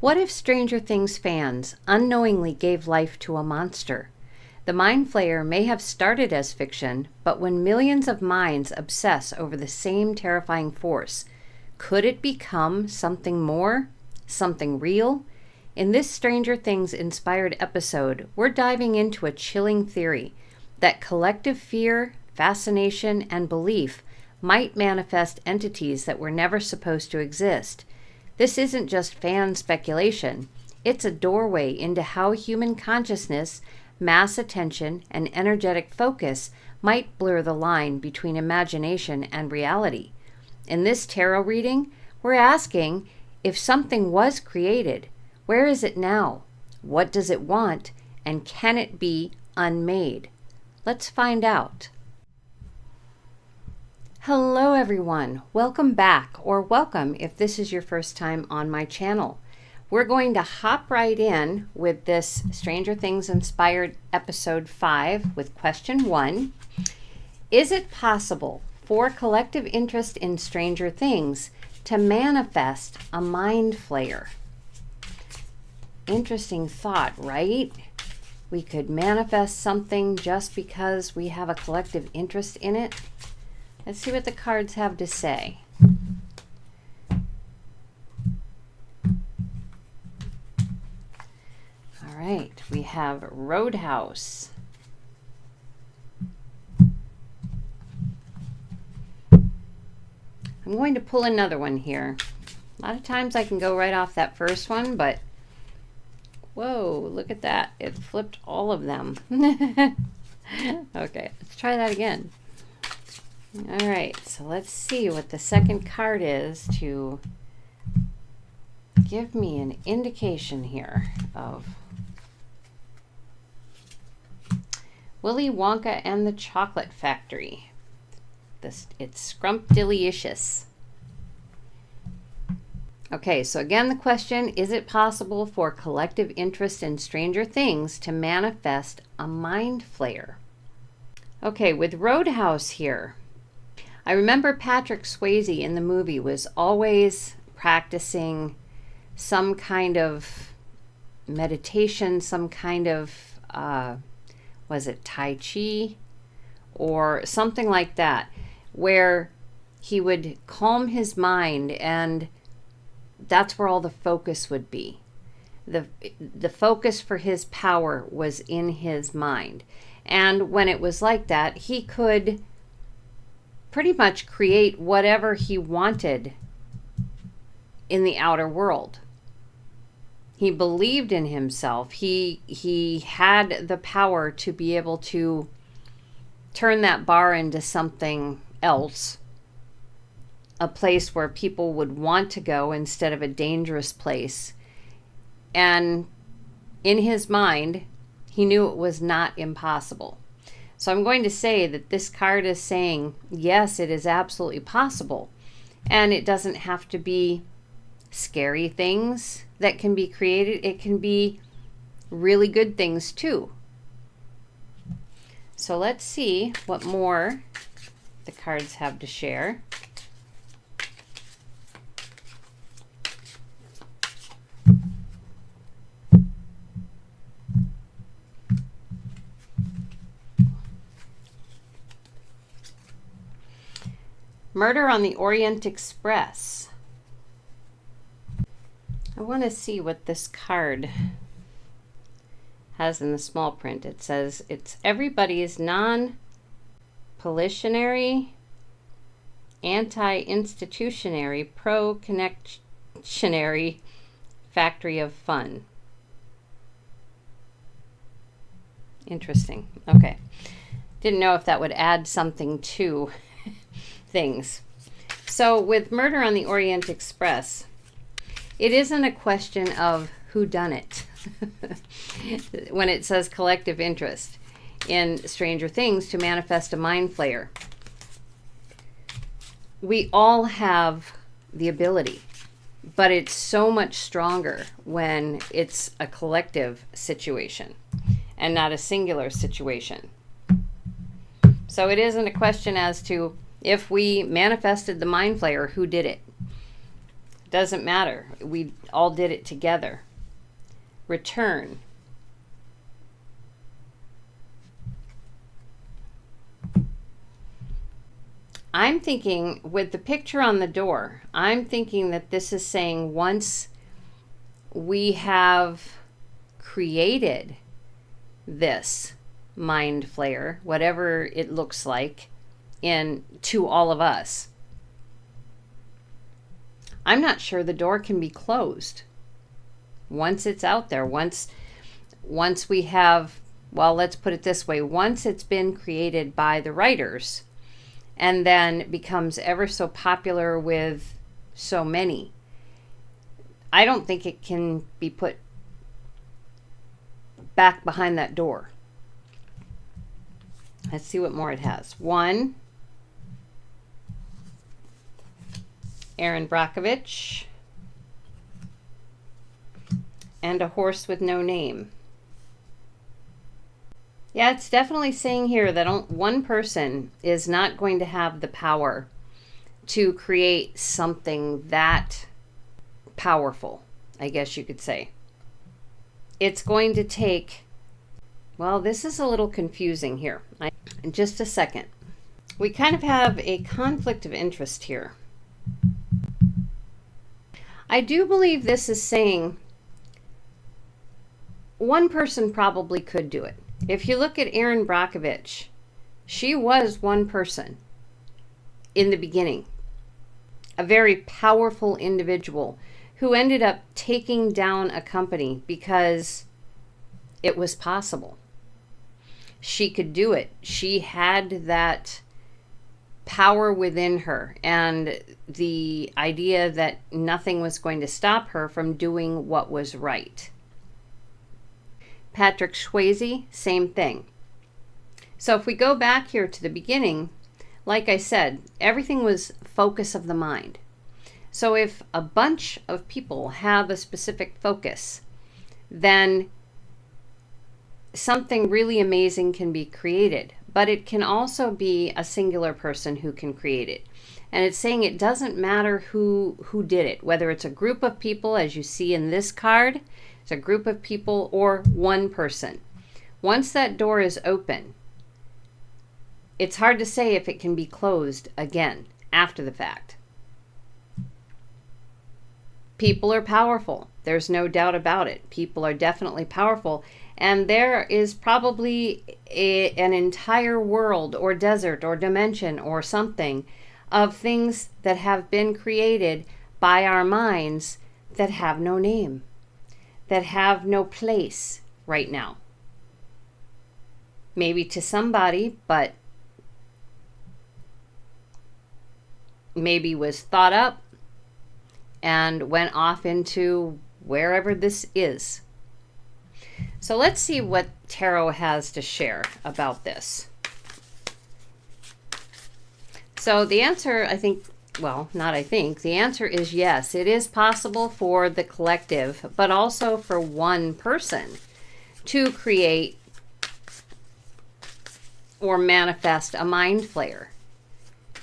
What if Stranger Things fans unknowingly gave life to a monster? The Mind Flayer may have started as fiction, but when millions of minds obsess over the same terrifying force, could it become something more? Something real? In this Stranger Things inspired episode, we're diving into a chilling theory that collective fear, fascination, and belief might manifest entities that were never supposed to exist. This isn't just fan speculation. It's a doorway into how human consciousness, mass attention, and energetic focus might blur the line between imagination and reality. In this tarot reading, we're asking, if something was created, where is it now? What does it want? And can it be unmade? Let's find out. Hello everyone, welcome back, or welcome if this is your first time on my channel. We're going to hop right in with this Stranger Things inspired episode 5 with question 1. Is it possible for collective interest in Stranger Things to manifest a mind flayer? Interesting thought, right? We could manifest something just because we have a collective interest in it. Let's see what the cards have to say. All right, we have Roadhouse. I'm going to pull another one here. A lot of times I can go right off that first one, but whoa, look at that. It flipped all of them. Okay, let's try that again. All right, so let's see what the second card is to give me an indication here of Willy Wonka and the Chocolate Factory. It's scrumptious. Okay, so again the question, is it possible for collective interest in Stranger Things to manifest a mind flayer? Okay, with Roadhouse here, I remember Patrick Swayze in the movie was always practicing some kind of meditation, some kind of, was it Tai Chi or something like that, where he would calm his mind, and that's where all the focus would be. The focus for his power was in his mind. And when it was like that, he could pretty much create whatever he wanted in the outer world. He believed in himself. He had the power to be able to turn that bar into something else, a place where people would want to go instead of a dangerous place. And in his mind, he knew it was not impossible. So I'm going to say that this card is saying, yes, it is absolutely possible. And it doesn't have to be scary things that can be created. It can be really good things too. So let's see what more the cards have to share. Murder on the Orient Express. I want to see what this card has in the small print. It says it's everybody's non-politionary, anti-institutionary, pro-connectionary factory of fun. Interesting. Okay. Didn't know if that would add something to things. So with Murder on the Orient Express, it isn't a question of who done it. When it says collective interest in Stranger Things to manifest a mind flayer, we all have the ability, but it's so much stronger when it's a collective situation and not a singular situation. So it isn't a question as to if we manifested the mind flayer, who did it? doesn't matter. We all did it together. Return. I'm thinking with the picture on the door, I'm thinking that this is saying once we have created this mind flayer, whatever it looks like, to all of us, I'm not sure the door can be closed once it's out there. Once we have, well, let's put it this way, once it's been created by the writers and then becomes ever so popular with so many, I don't think it can be put back behind that door. Let's see what more it has. 1, Aaron Brockovich, and a horse with no name. Yeah, it's definitely saying here that one person is not going to have the power to create something that powerful, I guess you could say. It's going to take, well, this is a little confusing here. In just a second. We kind of have a conflict of interest here. I do believe this is saying one person probably could do it. If you look at Erin Brockovich, she was one person in the beginning, a very powerful individual who ended up taking down a company because it was possible. She could do it. She had that power within her and the idea that nothing was going to stop her from doing what was right. Patrick Swayze, same thing. So if we go back here to the beginning, like I said, everything was focus of the mind. So if a bunch of people have a specific focus, then something really amazing can be created. But it can also be a singular person who can create it. And it's saying it doesn't matter who did it, whether it's a group of people, as you see in this card, it's a group of people, or one person. Once that door is open, it's hard to say if it can be closed again after the fact. People are powerful. There's no doubt about it. People are definitely powerful. And there is probably an entire world or desert or dimension or something of things that have been created by our minds that have no name, that have no place right now. Maybe to somebody, but maybe was thought up and went off into wherever this is. So let's see what tarot has to share about this. So the answer, I think, well, not I think, the answer is yes. It is possible for the collective, but also for one person to create or manifest a mind flayer,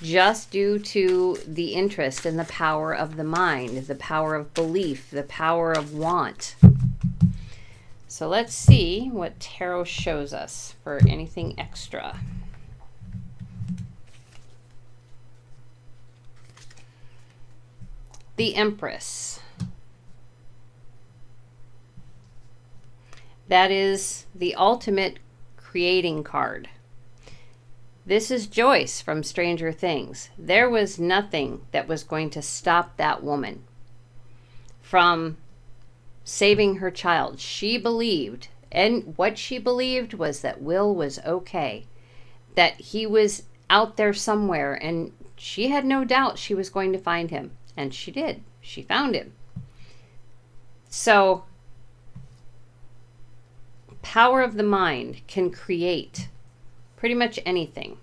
just due to the interest and the power of the mind, the power of belief, the power of want. So let's see what tarot shows us for anything extra. The Empress. That is the ultimate creating card. This is Joyce from Stranger Things. There was nothing that was going to stop that woman from saving her child. She believed, and what she believed was that Will was okay, that he was out there somewhere, and she had no doubt she was going to find him. And she did. She found him. So, power of the mind can create pretty much anything.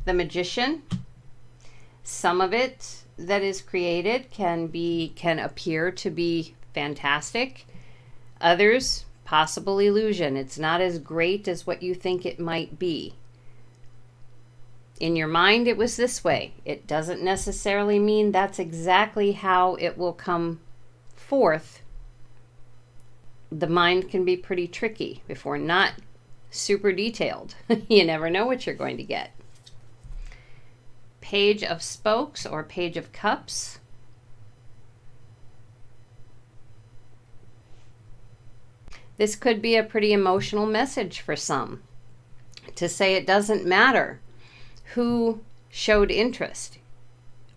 The Magician, some of it that is created can appear to be fantastic. Others, possible illusion. It's not as great as what you think it might be. In your mind, it was this way. It doesn't necessarily mean that's exactly how it will come forth. The mind can be pretty tricky if we're not super detailed. You never know what you're going to get. Page of Spokes or Page of Cups. This could be a pretty emotional message for some, to say it doesn't matter who showed interest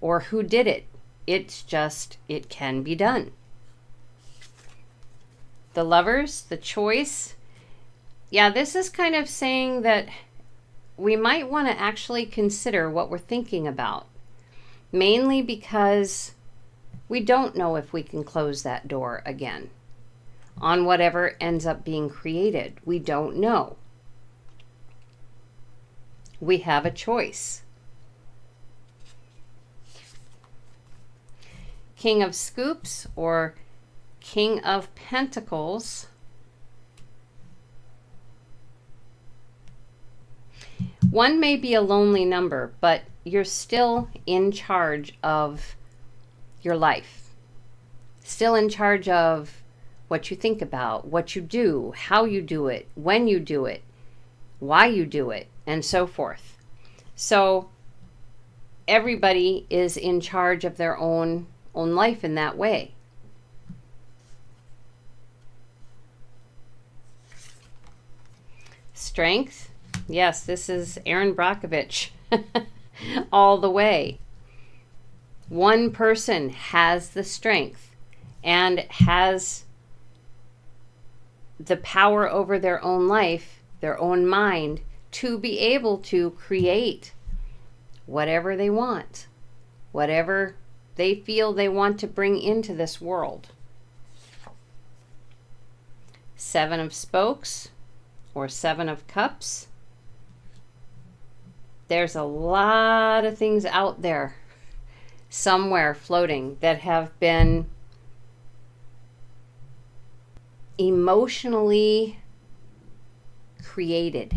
or who did it. It's just, it can be done. The Lovers, the Choice. Yeah, this is kind of saying that we might want to actually consider what we're thinking about, mainly because we don't know if we can close that door again on whatever ends up being created. We don't know. We have a choice. King of Scoops or King of Pentacles. One may be a lonely number, but you're still in charge of your life. Still in charge of what you think about, what you do, how you do it, when you do it, why you do it, and so forth. So everybody is in charge of their own life in that way. Strength. Yes, this is Aaron Brockovich all the way. One person has the strength and has the power over their own life, their own mind, to be able to create whatever they want, whatever they feel they want to bring into this world. Seven of Spokes or Seven of Cups. There's a lot of things out there somewhere floating that have been emotionally created.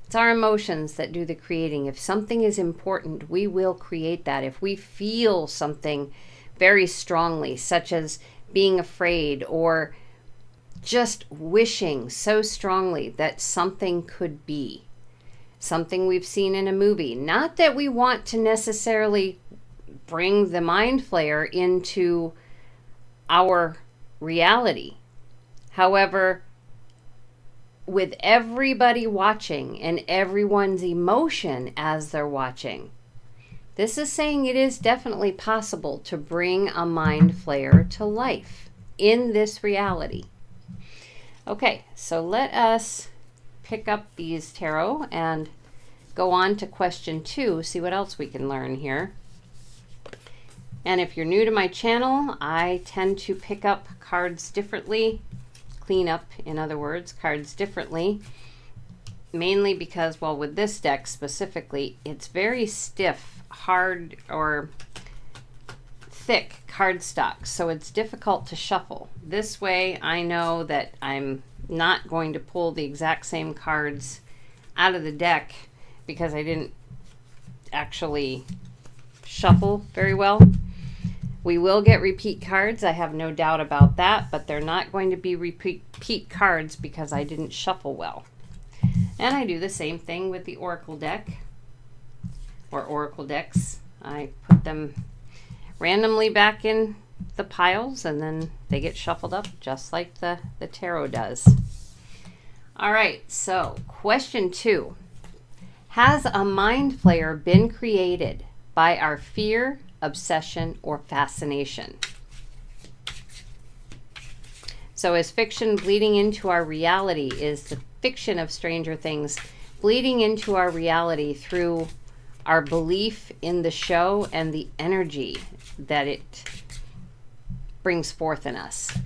It's our emotions that do the creating. If something is important, we will create that. If we feel something very strongly, such as being afraid or just wishing so strongly that something could be, something we've seen in a movie. Not that we want to necessarily bring the Mind Flayer into our reality. However, with everybody watching and everyone's emotion as they're watching, this is saying it is definitely possible to bring a Mind Flayer to life in this reality. Okay, so let us pick up these tarot and go on to question 2, see what else we can learn here. And if you're new to my channel, I tend to pick up cards differently, clean up, in other words, cards differently, mainly because, well, with this deck specifically, it's very stiff, hard, or thick cardstock, so it's difficult to shuffle. This way, I know that I'm not going to pull the exact same cards out of the deck because I didn't actually shuffle very well. We will get repeat cards, I have no doubt about that, but they're not going to be repeat cards because I didn't shuffle well. And I do the same thing with the Oracle deck, or Oracle decks. I put them randomly back in the piles and then they get shuffled up just like the tarot does. All right, so question 2. Has a Mind Flayer been created by our fear, obsession, or fascination? So is fiction bleeding into our reality? Is the fiction of Stranger Things bleeding into our reality through our belief in the show and the energy that it brings forth in us?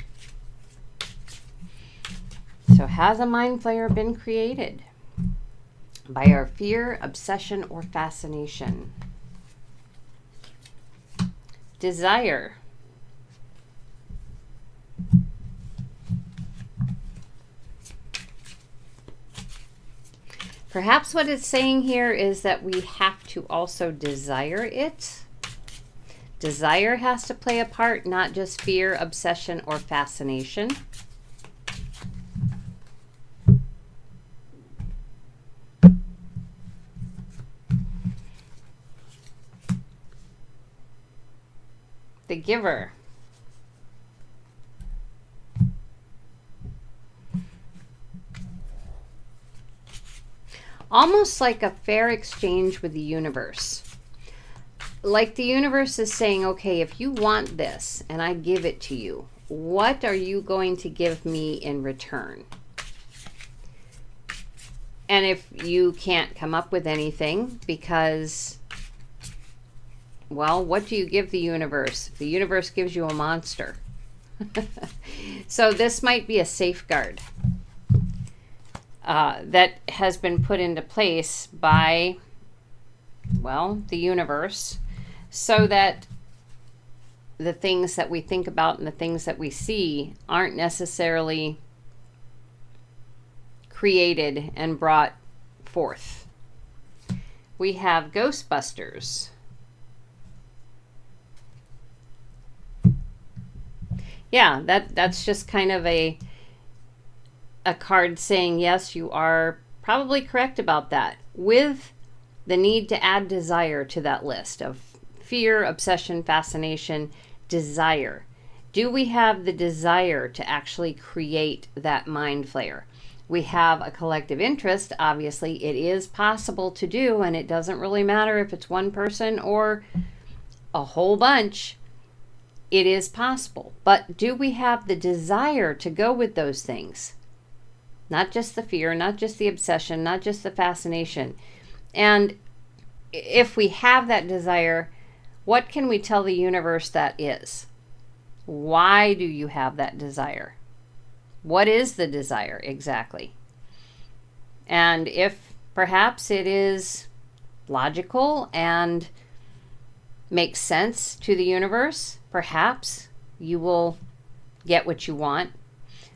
So has a Mind Flayer been created by our fear, obsession, or fascination? Desire. Perhaps what it's saying here is that we have to also desire it. Desire has to play a part, not just fear, obsession, or fascination. The giver. Almost like a fair exchange with the universe. Like the universe is saying, okay, if you want this and I give it to you, what are you going to give me in return? And if you can't come up with anything because, well, what do you give the universe? The universe gives you a monster. So this might be a safeguard that has been put into place by, well, the universe, so that the things that we think about and the things that we see aren't necessarily created and brought forth. We have Ghostbusters. Yeah, that's just kind of a card saying, yes, you are probably correct about that, with the need to add desire to that list of fear, obsession, fascination, desire. Do we have the desire to actually create that mind flayer? We have a collective interest. Obviously, it is possible to do, and it doesn't really matter if it's one person or a whole bunch. It is possible. But do we have the desire to go with those things? Not just the fear, not just the obsession, not just the fascination. And if we have that desire, what can we tell the universe that is? Why do you have that desire? What is the desire exactly? And if perhaps it is logical and makes sense to the universe, perhaps you will get what you want.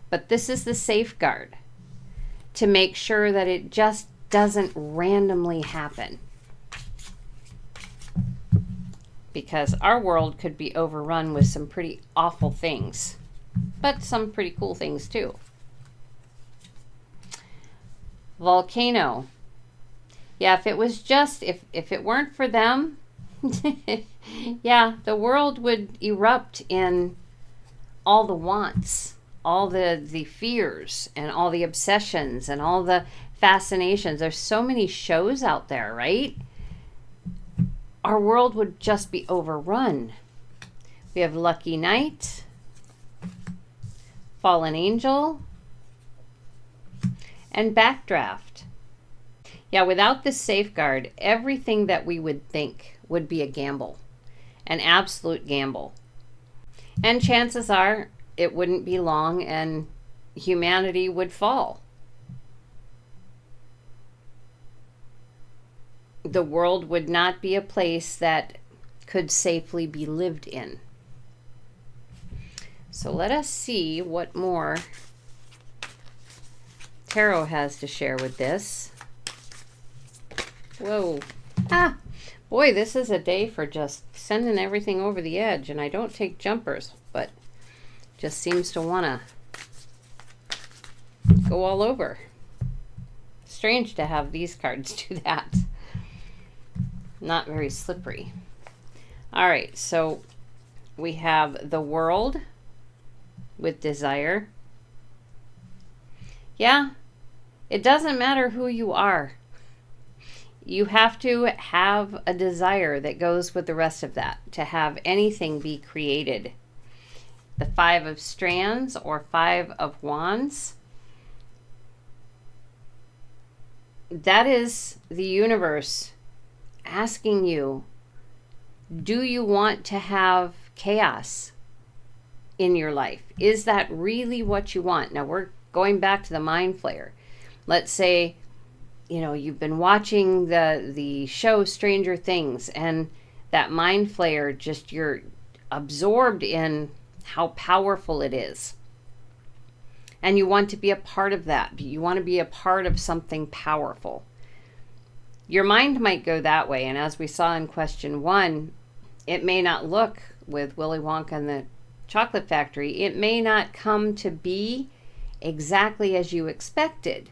But this is the safeguard to make sure that it just doesn't randomly happen. Because our world could be overrun with some pretty awful things, but some pretty cool things too. Volcano. Yeah, if it was just, if it weren't for them, yeah, the world would erupt in all the wants, all the fears, and all the obsessions, and all the fascinations. There's so many shows out there, right? Our world would just be overrun. We have Lucky Knight, Fallen Angel, and Backdraft. Yeah, without this safeguard, everything that we would think would be a gamble, an absolute gamble. And chances are it wouldn't be long and humanity would fall. The world would not be a place that could safely be lived in. So let us see what more Tarot has to share with this. Whoa. Ah, boy, this is a day for just sending everything over the edge. And I don't take jumpers, but just seems to want to go all over. Strange to have these cards do that. Not very slippery. All right, so we have the World with desire. Yeah, it doesn't matter who you are. You have to have a desire that goes with the rest of that to have anything be created. The Five of Strands or Five of Wands. That is the universe asking you, do you want to have chaos in your life? Is that really what you want? Now we're going back to the Mind Flayer. Let's say, you know, you've been watching the show Stranger Things, and that Mind Flayer, just you're absorbed in how powerful it is. And you want to be a part of that. You want to be a part of something powerful. your mind might go that way. And as we saw in question 1, it may not look, with Willy Wonka and the Chocolate Factory, it may not come to be exactly as you expected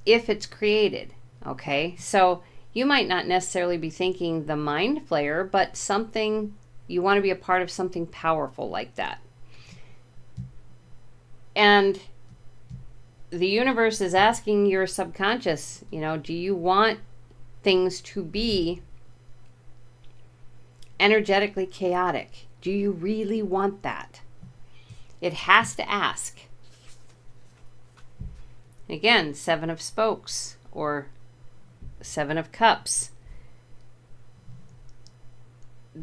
if it's created. Okay, so you might not necessarily be thinking the mind flayer, but something, you want to be a part of something powerful like that. And the universe is asking your subconscious, do you want things to be energetically chaotic? Do you really want that? It has to ask. Again, 7 of Spokes or 7 of Cups.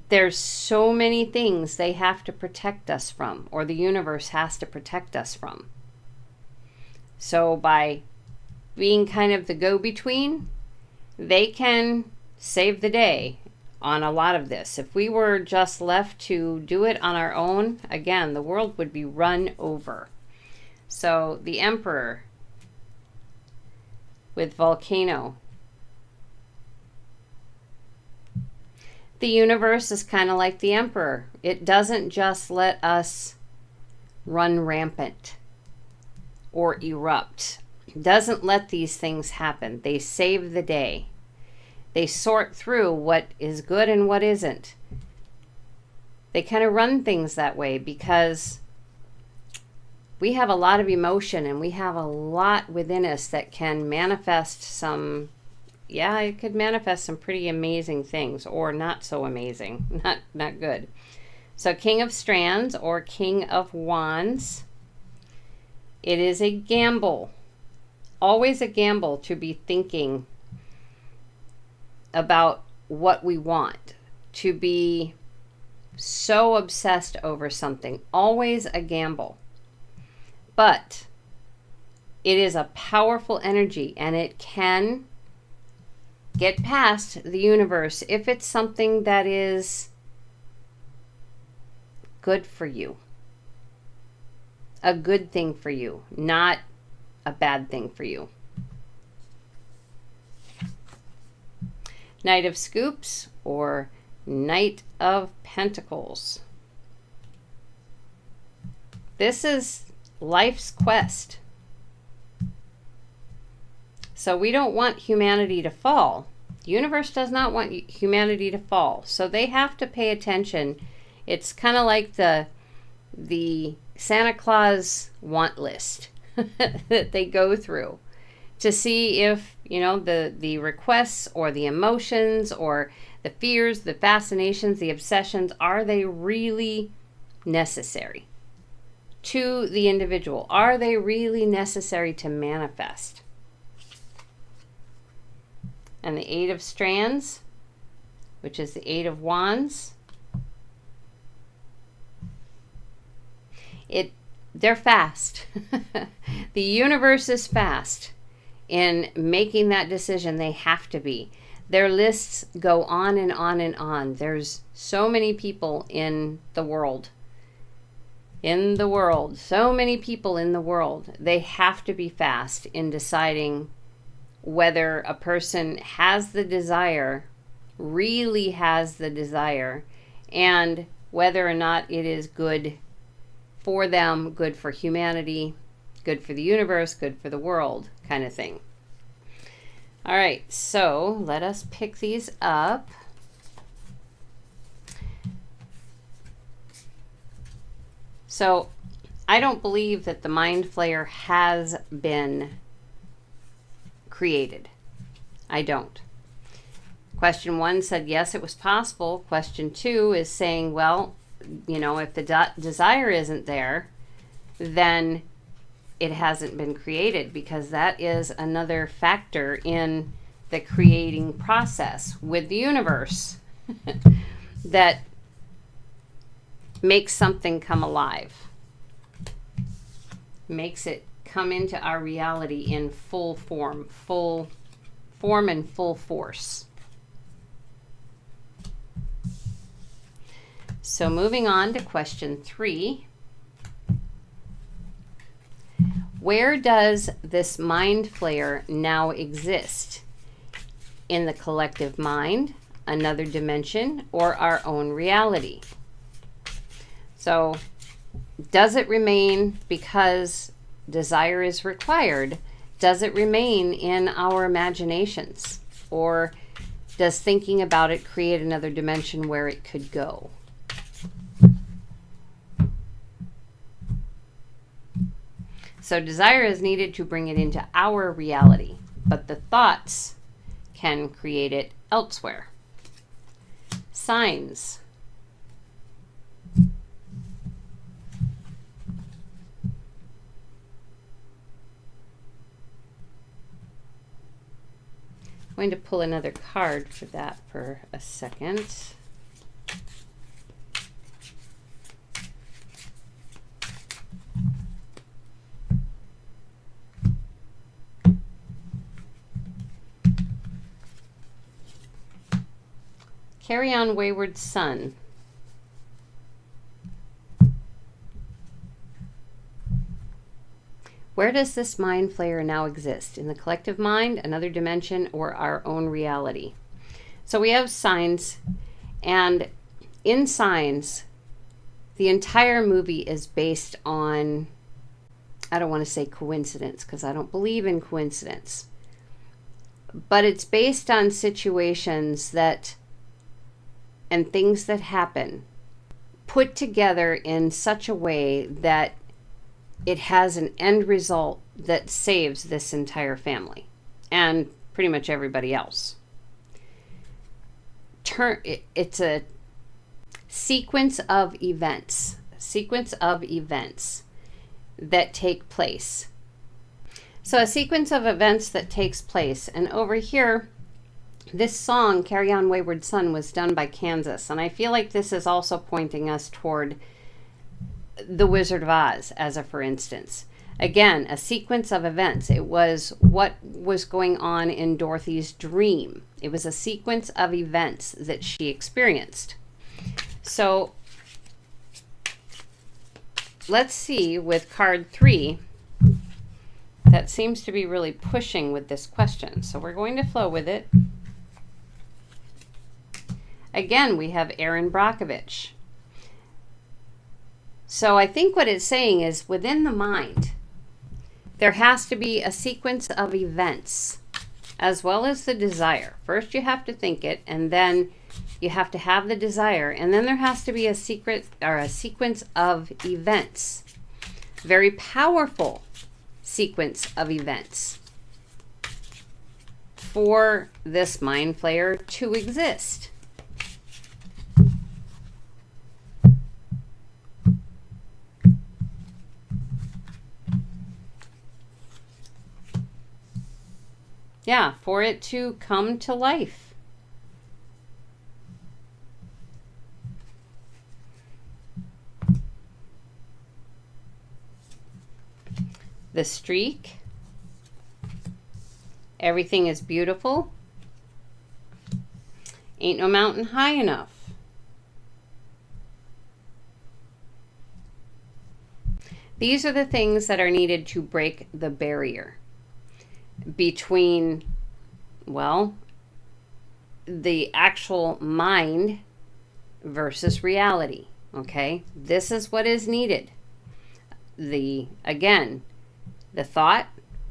There's so many things they have to protect us from, or the universe has to protect us from. So by being kind of the go-between, they can save the day on a lot of this. If we were just left to do it on our own, again, the world would be run over. So the Emperor with Volcano. The universe is kind of like the Emperor. It doesn't just let us run rampant or erupt. It doesn't let these things happen. They save the day. They sort through what is good and what isn't. They kind of run things that way because we have a lot of emotion and we have a lot within us that can manifest some, it could manifest some pretty amazing things, or not so amazing, not good. So King of Strands or King of Wands, it is a gamble, always a gamble to be thinking about what we want, to be so obsessed over something, always a gamble. But it is a powerful energy and it can get past the universe if it's something that is good for you. A good thing for you, not a bad thing for you. Knight of Scoops or Knight of Pentacles. This is life's quest. So we don't want humanity to fall. The universe does not want humanity to fall. So they have to pay attention. It's kind of like the Santa Claus want list that they go through to see if, the requests or the emotions or the fears, the fascinations, the obsessions, are they really necessary to the individual? Are they really necessary to manifest? And the 8 of Strands, which is the 8 of Wands, they're fast. The universe is fast in making that decision. They have to be. Their lists go on and on and on. There's so many people in the world. So many people in the world. They have to be fast in deciding whether a person has the desire, really has the desire, and whether or not it is good for them, good for humanity, good for the universe, good for the world, kind of thing. All right, so let us pick these up. So I don't believe that the Mind Flayer has been created. I don't. Question 1 said yes, it was possible. Question 2 is saying, well, if the desire isn't there, then it hasn't been created, because that is another factor in the creating process with the universe that makes something come alive, makes it come into our reality in full form and full force. So moving on to question 3. Where does this Mind Flayer now exist? in the collective mind, another dimension, or our own reality? So, does it remain because desire is required? Does it remain in our imaginations? Or does thinking about it create another dimension where it could go? So desire is needed to bring it into our reality, but the thoughts can create it elsewhere. Signs. I'm going to pull another card for that for a second. Carry on, wayward son. Where does this mind flayer now exist? In the collective mind, another dimension, or our own reality? So we have signs, and in signs, the entire movie is based on, I don't want to say coincidence, because I don't believe in coincidence, but it's based on situations that, and things that happen, put together in such a way that it has an end result that saves this entire family and pretty much everybody else. It's a sequence of events that take place. So a sequence of events that takes place. And over here, this song, Carry On Wayward Son, was done by Kansas. And I feel like this is also pointing us toward The Wizard of Oz, as a for instance. Again, a sequence of events. It was what was going on in Dorothy's dream. It was a sequence of events that she experienced. So let's see with card 3. That seems to be really pushing with this question. So we're going to flow with it. Again, we have Aaron Brockovich. So I think what it's saying is within the mind, there has to be a sequence of events as well as the desire. First you have to think it, and then you have to have the desire, and then there has to be a sequence of events. Very powerful sequence of events for this mind flayer to exist. Yeah, for it to come to life. The streak. Everything is beautiful. Ain't no mountain high enough. These are the things that are needed to break the barrier between, well, the actual mind versus reality. Okay, this is what is needed. Again, the thought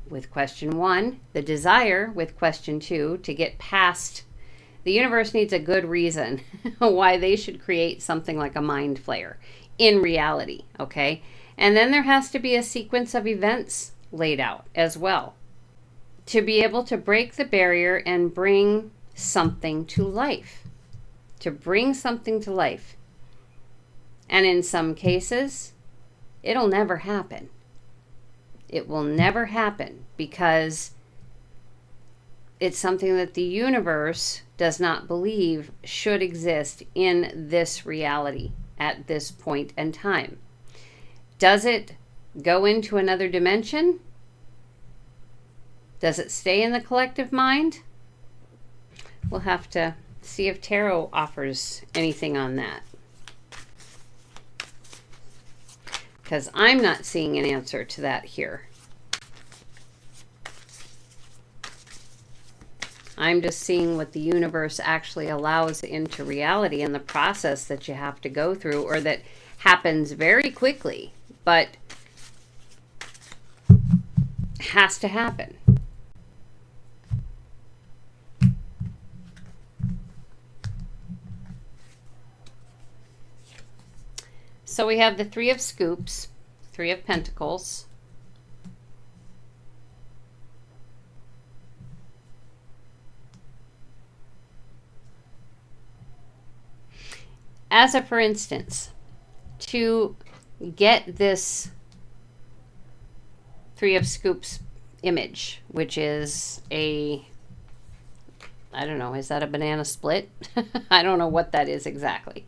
with question 1, the desire with question 2, to get past. The universe needs a good reason why they should create something like a mind flayer in reality. Okay, and then there has to be a sequence of events laid out as well, to be able to break the barrier and bring something to life. To bring something to life. And in some cases, it'll never happen. It will never happen because it's something that the universe does not believe should exist in this reality at this point in time. Does it go into another dimension? Does it stay in the collective mind? We'll have to see if tarot offers anything on that, because I'm not seeing an answer to that here. I'm just seeing what the universe actually allows into reality and the process that you have to go through, or that happens very quickly, but has to happen. So we have the Three of Scoops, Three of Pentacles. As a for instance, to get this Three of Scoops image, which is a, I don't know, is that a banana split? I don't know what that is exactly.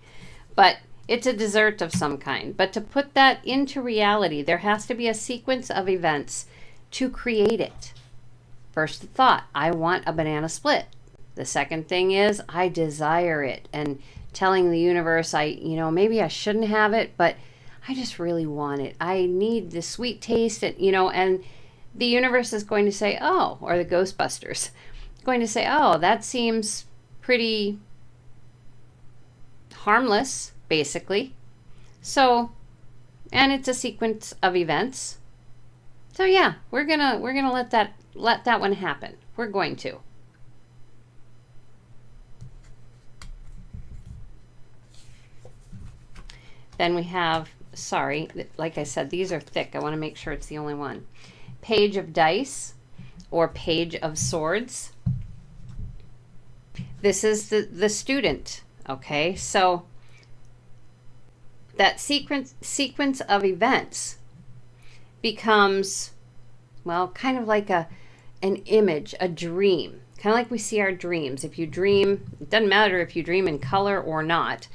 But it's a dessert of some kind. But to put that into reality, there has to be a sequence of events to create it. First thought, I want a banana split. The second thing is I desire it, and telling the universe, maybe I shouldn't have it, but I just really want it. I need the sweet taste, and the universe is going to say, oh, or the Ghostbusters going to say, oh, that seems pretty harmless, basically. So, and it's a sequence of events. So yeah, we're gonna let that one happen. We're going to. Then we have, sorry, like I said, these are thick. I want to make sure it's the only one. Page of Dice or Page of Swords. This is the student, okay? So that sequence of events becomes, well, kind of like an image, a dream. Kind of like we see our dreams. If you dream, it doesn't matter if you dream in color or not,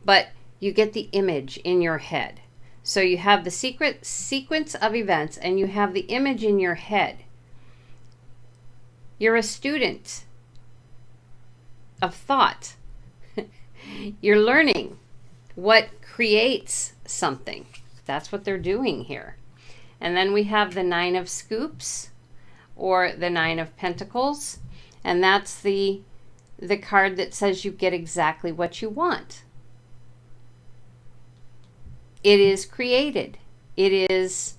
but you get the image in your head. So you have the sequence of events and you have the image in your head. You're a student of thought. You're learning what creates something. That's what they're doing here. And then we have the Nine of Scoops or the Nine of Pentacles. And that's the card that says you get exactly what you want. It is created. It is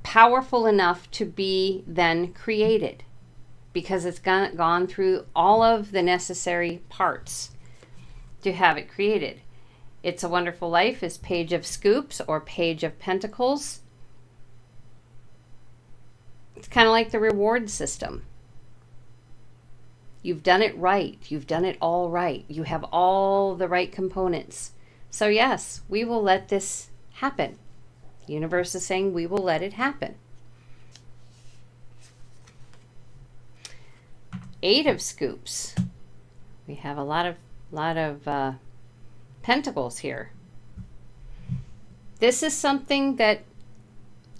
powerful enough to be then created because it's gone through all of the necessary parts to have it created. It's a Wonderful Life is Page of Scoops or Page of Pentacles. It's kind of like the reward system. You've done it right. You've done it all right. You have all the right components. So yes, we will let this happen. The universe is saying we will let it happen. Eight of Scoops. We have a lot of pentacles here. This is something that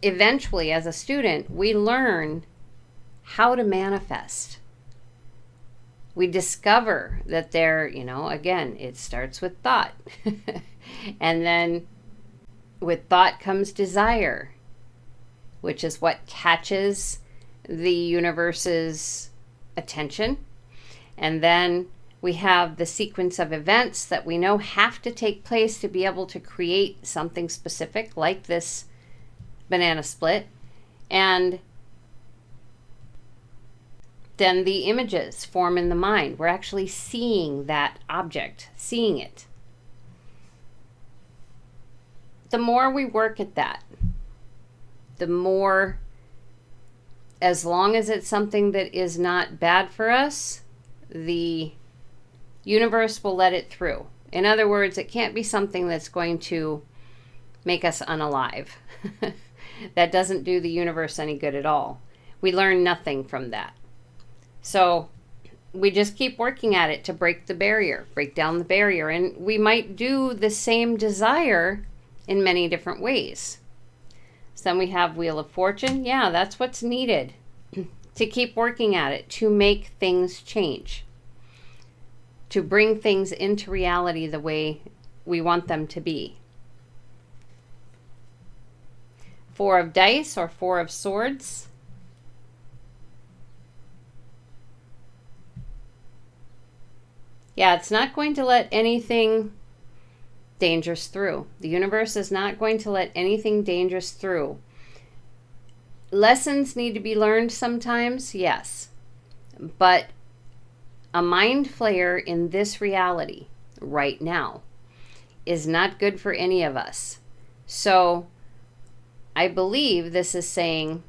eventually, as a student, we learn how to manifest. We discover that there, again, it starts with thought. And then with thought comes desire, which is what catches the universe's attention. And then we have the sequence of events that we know have to take place to be able to create something specific, like this banana split. And then the images form in the mind. We're actually seeing that object, seeing it. The more we work at that, the more, as long as it's something that is not bad for us, the universe will let it through. In other words, it can't be something that's going to make us unalive. That doesn't do the universe any good at all. We learn nothing from that. So we just keep working at it to break the barrier, break down the barrier. And we might do the same desire in many different ways. So then we have Wheel of Fortune. Yeah, that's what's needed to keep working at it, to make things change, to bring things into reality the way we want them to be. Four of Dice or Four of Swords. Yeah, it's not going to let anything dangerous through. The universe is not going to let anything dangerous through. Lessons need to be learned sometimes, yes. But a mind flayer in this reality right now is not good for any of us. So I believe this is saying,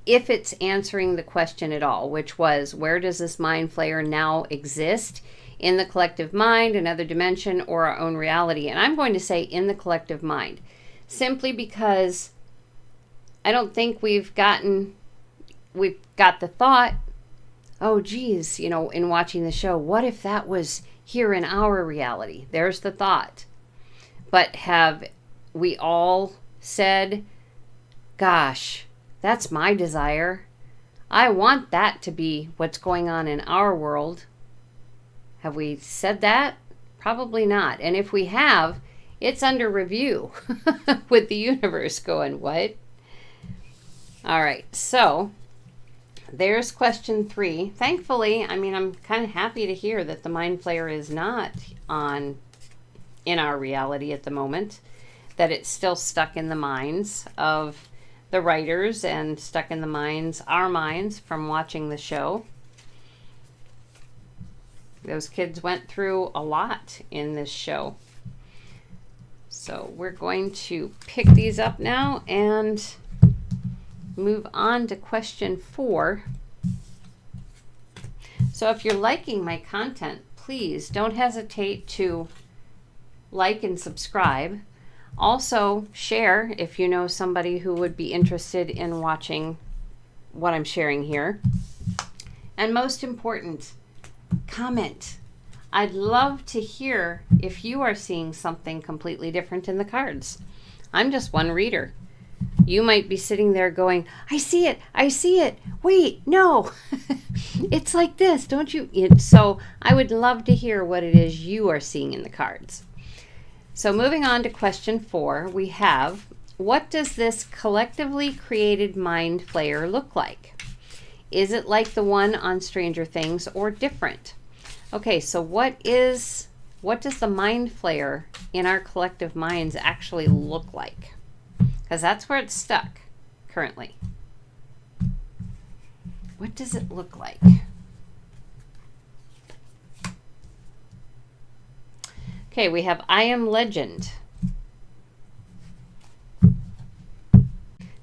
if it's answering the question at all, which was, where does this mind flayer now exist? In the collective mind, another dimension, or our own reality? And I'm going to say in the collective mind, simply because I don't think we've got the thought, oh geez, in watching the show, what if that was here in our reality? There's the thought. But have we all said, gosh, that's my desire. I want that to be what's going on in our world. Have we said that? Probably not. And if we have, it's under review with the universe going, what? All right, so there's question 3. Thankfully, I'm kind of happy to hear that the mind flayer is not in our reality at the moment, that it's still stuck in the minds of the writers and stuck in our minds from watching the show. Those kids went through a lot in this show. So we're going to pick these up now and move on to question 4. So if you're liking my content, please don't hesitate to like and subscribe. Also, share if you know somebody who would be interested in watching what I'm sharing here. And most important, comment. I'd love to hear if you are seeing something completely different in the cards. I'm just one reader. You might be sitting there going, I see it. Wait, no. It's like this, don't you? So I would love to hear what it is you are seeing in the cards. So moving on to question 4, we have, what does this collectively created mind flayer look like? Is it like the one on Stranger Things or different? Okay, so what does the mind flayer in our collective minds actually look like? Because that's where it's stuck currently. What does it look like? Okay, we have I Am Legend.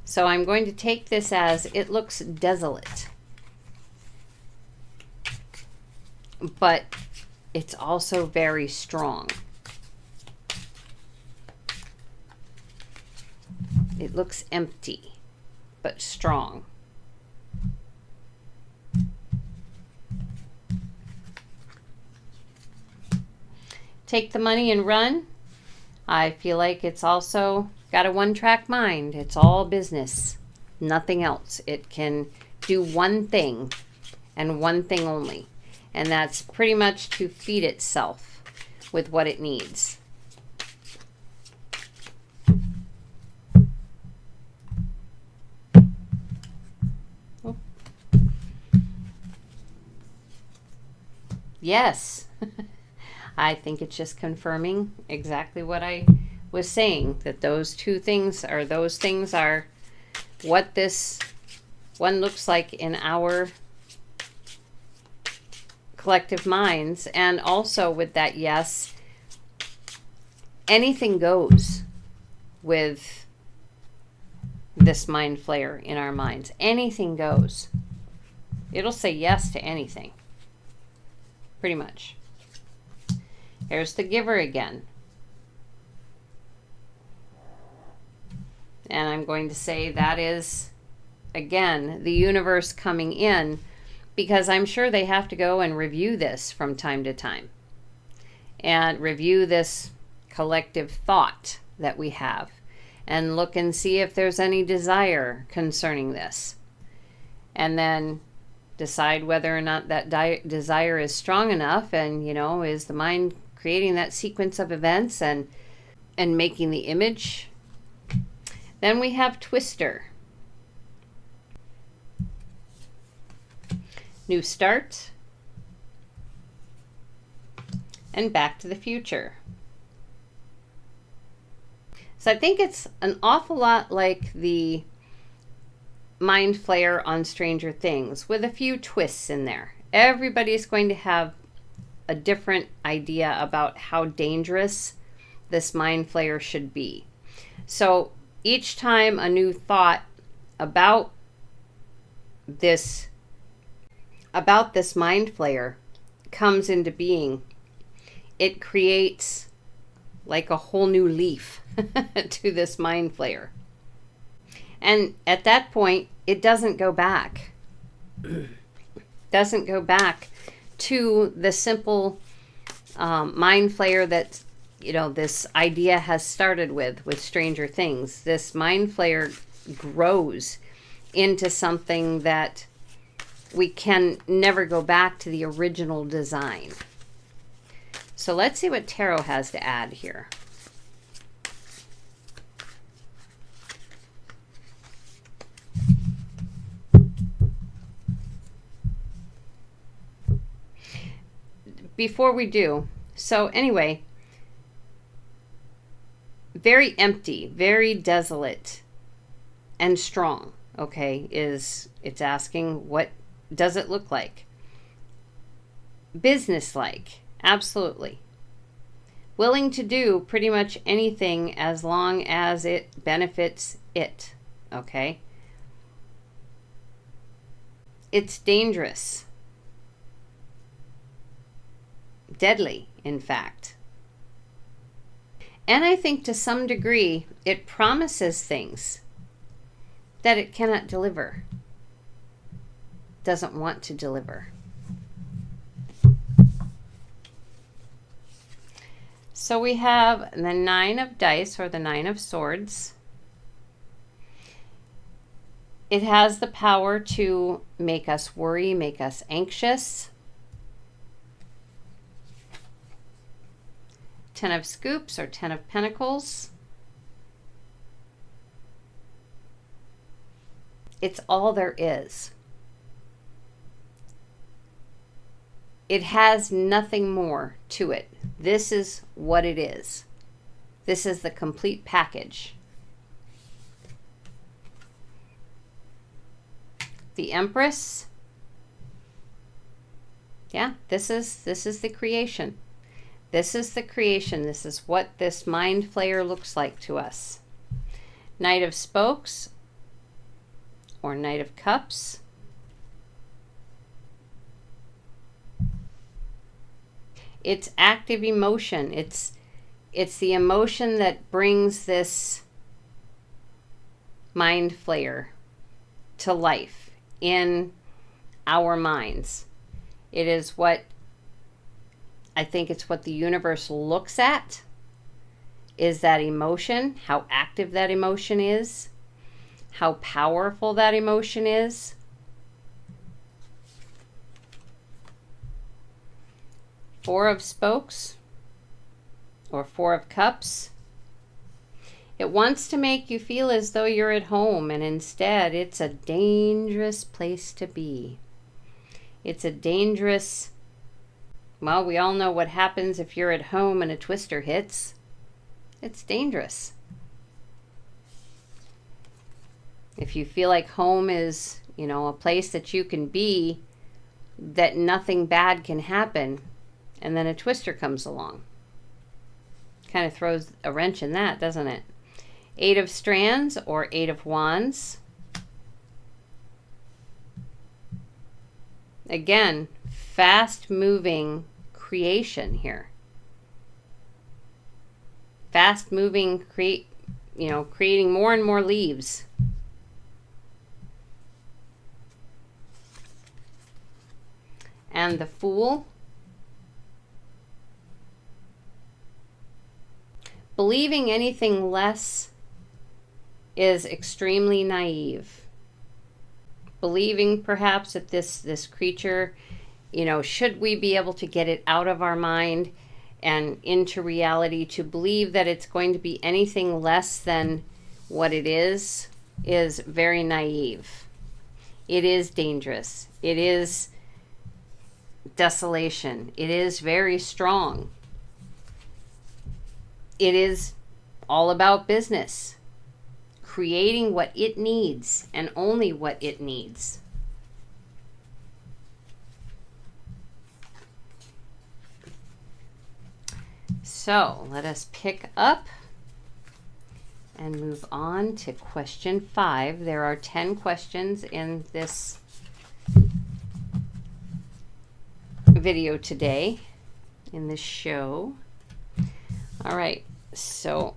So I'm going to take this as it looks desolate. But it's also very strong. It looks empty, but strong. Take the money and run. I feel like it's also got a one-track mind. It's all business, nothing else. It can do one thing and one thing only. And that's pretty much to feed itself with what it needs. Oh. Yes. I think it's just confirming exactly what I was saying, that those things are what this one looks like in our collective minds. And also with that, yes, anything goes with this mind flayer in our minds. Anything goes. It'll say yes to anything, pretty much. Here's the Giver again. And I'm going to say that is, again, the universe coming in, because I'm sure they have to go and review this from time to time and review this collective thought that we have and look and see if there's any desire concerning this, and then decide whether or not that desire is strong enough, and is the mind creating that sequence of events and making the image. Then we have Twister. New start. and Back to the Future. So I think it's an awful lot like the Mind Flayer on Stranger Things, with a few twists in there. Everybody's going to have a different idea about how dangerous this Mind Flayer should be. So each time a new thought about this Mind Flayer comes into being, it creates like a whole new leaf to this Mind Flayer. And at that point, it doesn't go back. Doesn't go back to the simple Mind Flayer that, this idea has started with Stranger Things. This Mind Flayer grows into something that we can never go back to the original design. So let's see what Tarot has to add here. Before we do, so anyway, very empty, very desolate and strong, okay, it's asking, what does it look like? Business-like, absolutely. Willing to do pretty much anything as long as it benefits it, okay? It's dangerous. Deadly, in fact. And I think to some degree, it promises things that it cannot deliver, doesn't want to deliver. So we have the 9 of dice, or the 9 of swords. It has the power to make us worry, make us anxious. 10 of scoops, or 10 of pentacles. It's all there is. It has nothing more to it. This is what it is. This is the complete package. The Empress. Yeah, this is the creation. This is the creation. This is what this Mind Flayer looks like to us. Knight of Spokes, or Knight of Cups. It's active emotion. It's the emotion that brings this Mind Flayer to life in our minds. It is what I think it's what the universe looks at, is that emotion, how active that emotion is, how powerful that emotion is. Four of Spokes, or 4 of Cups. It wants to make you feel as though you're at home, and instead it's a dangerous place to be. It's a dangerous, well, we all know what happens if you're at home and a twister hits. It's dangerous. If you feel like home is, a place that you can be, that nothing bad can happen, and then a twister comes along. Kind of throws a wrench in that, doesn't it? 8 of Strands, or 8 of Wands. Again, fast-moving creation here. Fast-moving, creating more and more leaves. And the Fool. Believing anything less is extremely naive. Believing perhaps that this creature, should we be able to get it out of our mind and into reality, to believe that it's going to be anything less than what it is very naive. It is dangerous. It is desolation. It is very strong. it is all about business, creating what it needs and only what it needs. So let us pick up and move on to question 5. There are 10 questions in this video today, in this show. All right, so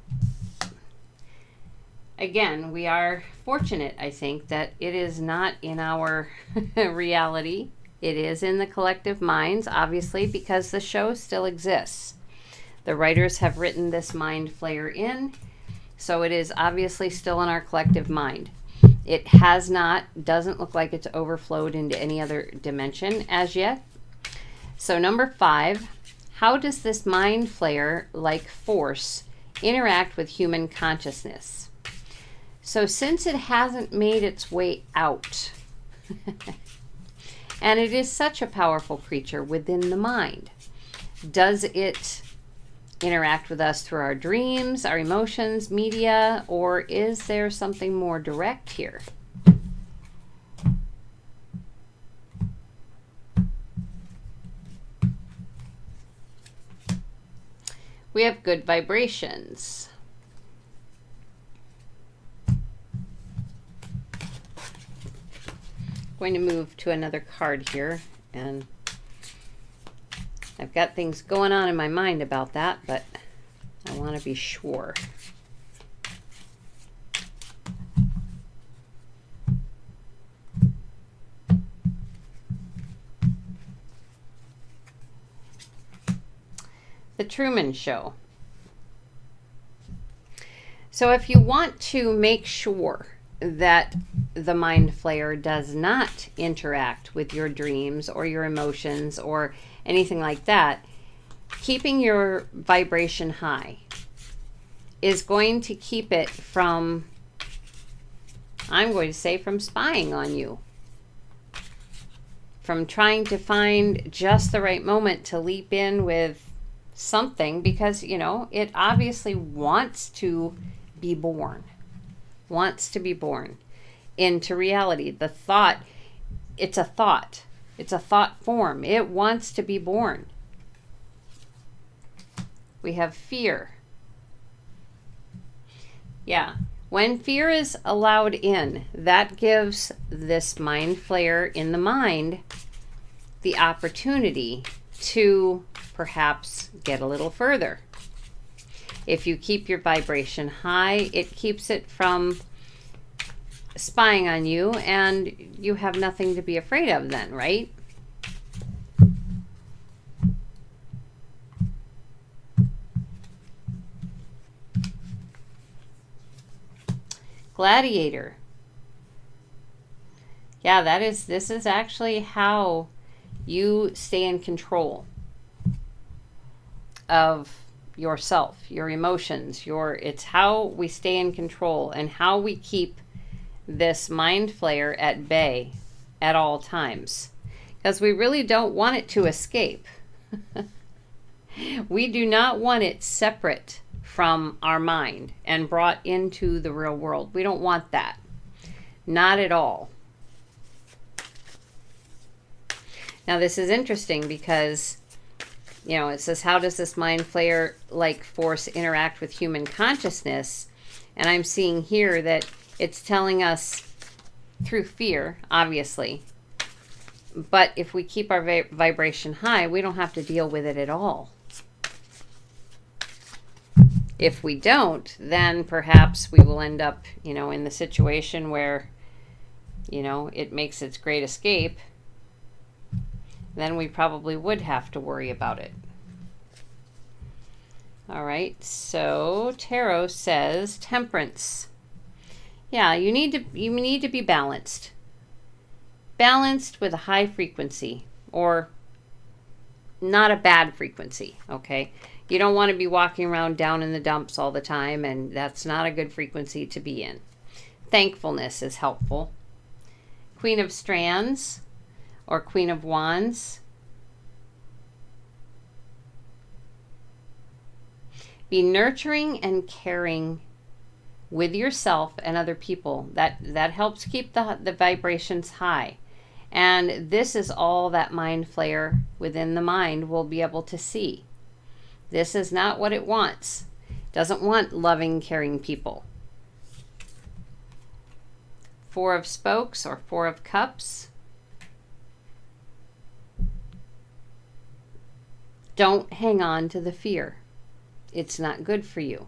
again, we are fortunate, I think, that it is not in our reality. It is in the collective minds, obviously, because the show still exists. The writers have written this Mind Flayer in, so it is obviously still in our collective mind. It has not, doesn't look like it's overflowed into any other dimension as yet. So number 5, how does this Mind Flayer-like force interact with human consciousness? So since it hasn't made its way out, and it is such a powerful creature within the mind, does it interact with us through our dreams, our emotions, media, or is there something more direct here? We have good vibrations. Going to move to another card here, and I've got things going on in my mind about that, but I want to be sure. The Truman Show. So if you want to make sure that the Mind Flayer does not interact with your dreams or your emotions or anything like that, keeping your vibration high is going to keep it from, I'm going to say, from spying on you, from trying to find just the right moment to leap in with something, because, you know, it obviously wants to be born, into reality. The thought, it's a thought. It's a thought form. It wants to be born. We have fear. Yeah. When fear is allowed in, that gives this Mind Flayer in the mind the opportunity to perhaps get a little further. If you keep your vibration high, it keeps it from spying on you, and you have nothing to be afraid of then, right? Gladiator. Yeah, this is actually how you stay in control of yourself, your emotions, it's how we stay in control and how we keep this Mind Flayer at bay at all times, because we really don't want it to escape. We do not want it separate from our mind and brought into the real world. We don't want that. Not at all. Now this is interesting because, you know, it says, how does this Mind Flayer-like force interact with human consciousness? And I'm seeing here that it's telling us through fear, obviously. But if we keep our vibration high, we don't have to deal with it at all. If we don't, then perhaps we will end up, you know, in the situation where, you know, it makes its great escape. Then we probably would have to worry about it. All right, so tarot says temperance. Yeah, you need to be balanced. Balanced with a high frequency, or not a bad frequency, okay? You don't want to be walking around down in the dumps all the time, and that's not a good frequency to be in. Thankfulness is helpful. Queen of Strands or Queen of Wands. Be nurturing and caring with yourself and other people. That helps keep the vibrations high. And this is all that Mind Flayer within the mind will be able to see. This is not what it wants. It doesn't want loving, caring people. Four of Spokes or Four of Cups. Don't hang on to the fear. It's not good for you.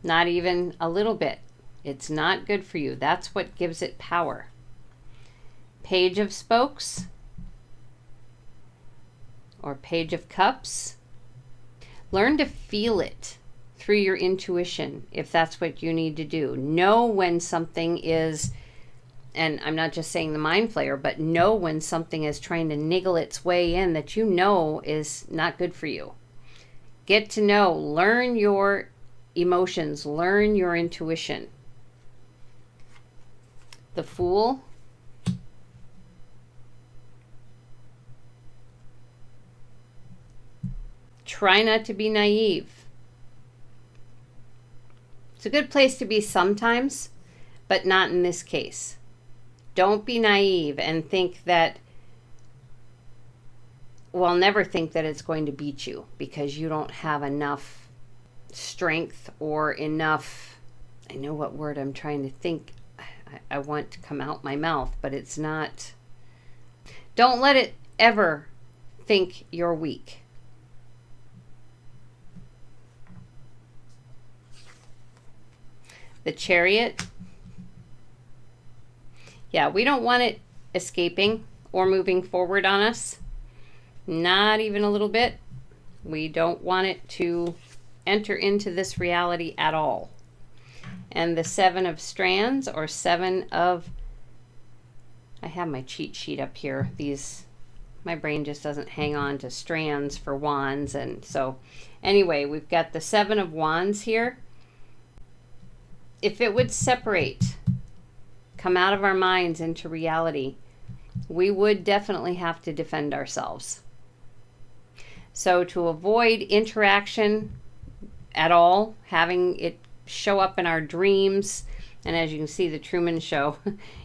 Not even a little bit. It's not good for you. That's what gives it power. Page of Spokes or Page of Cups. Learn to feel it through your intuition if that's what you need to do. Know when something is, and I'm not just saying the Mind Flayer, but know when something is trying to niggle its way in that you know is not good for you. Get to know, learn your emotions, learn your intuition. The Fool. Try not to be naive. It's a good place to be sometimes, but not in this case. Don't be naive and think that, well, never think that it's going to beat you because you don't have enough strength or enough, I know what word I'm trying to think, I want to come out my mouth, but it's not. Don't let it ever think you're weak. The Chariot. Yeah, we don't want it escaping or moving forward on us. Not even a little bit. We don't want it to enter into this reality at all. And the Seven of Strands or Seven of, I have my cheat sheet up here. My brain just doesn't hang on to strands for wands. And so anyway, we've got the Seven of Wands here. If it would separate, come out of our minds into reality, we would definitely have to defend ourselves. So to avoid interaction at all, having it show up in our dreams, and as you can see, the Truman Show,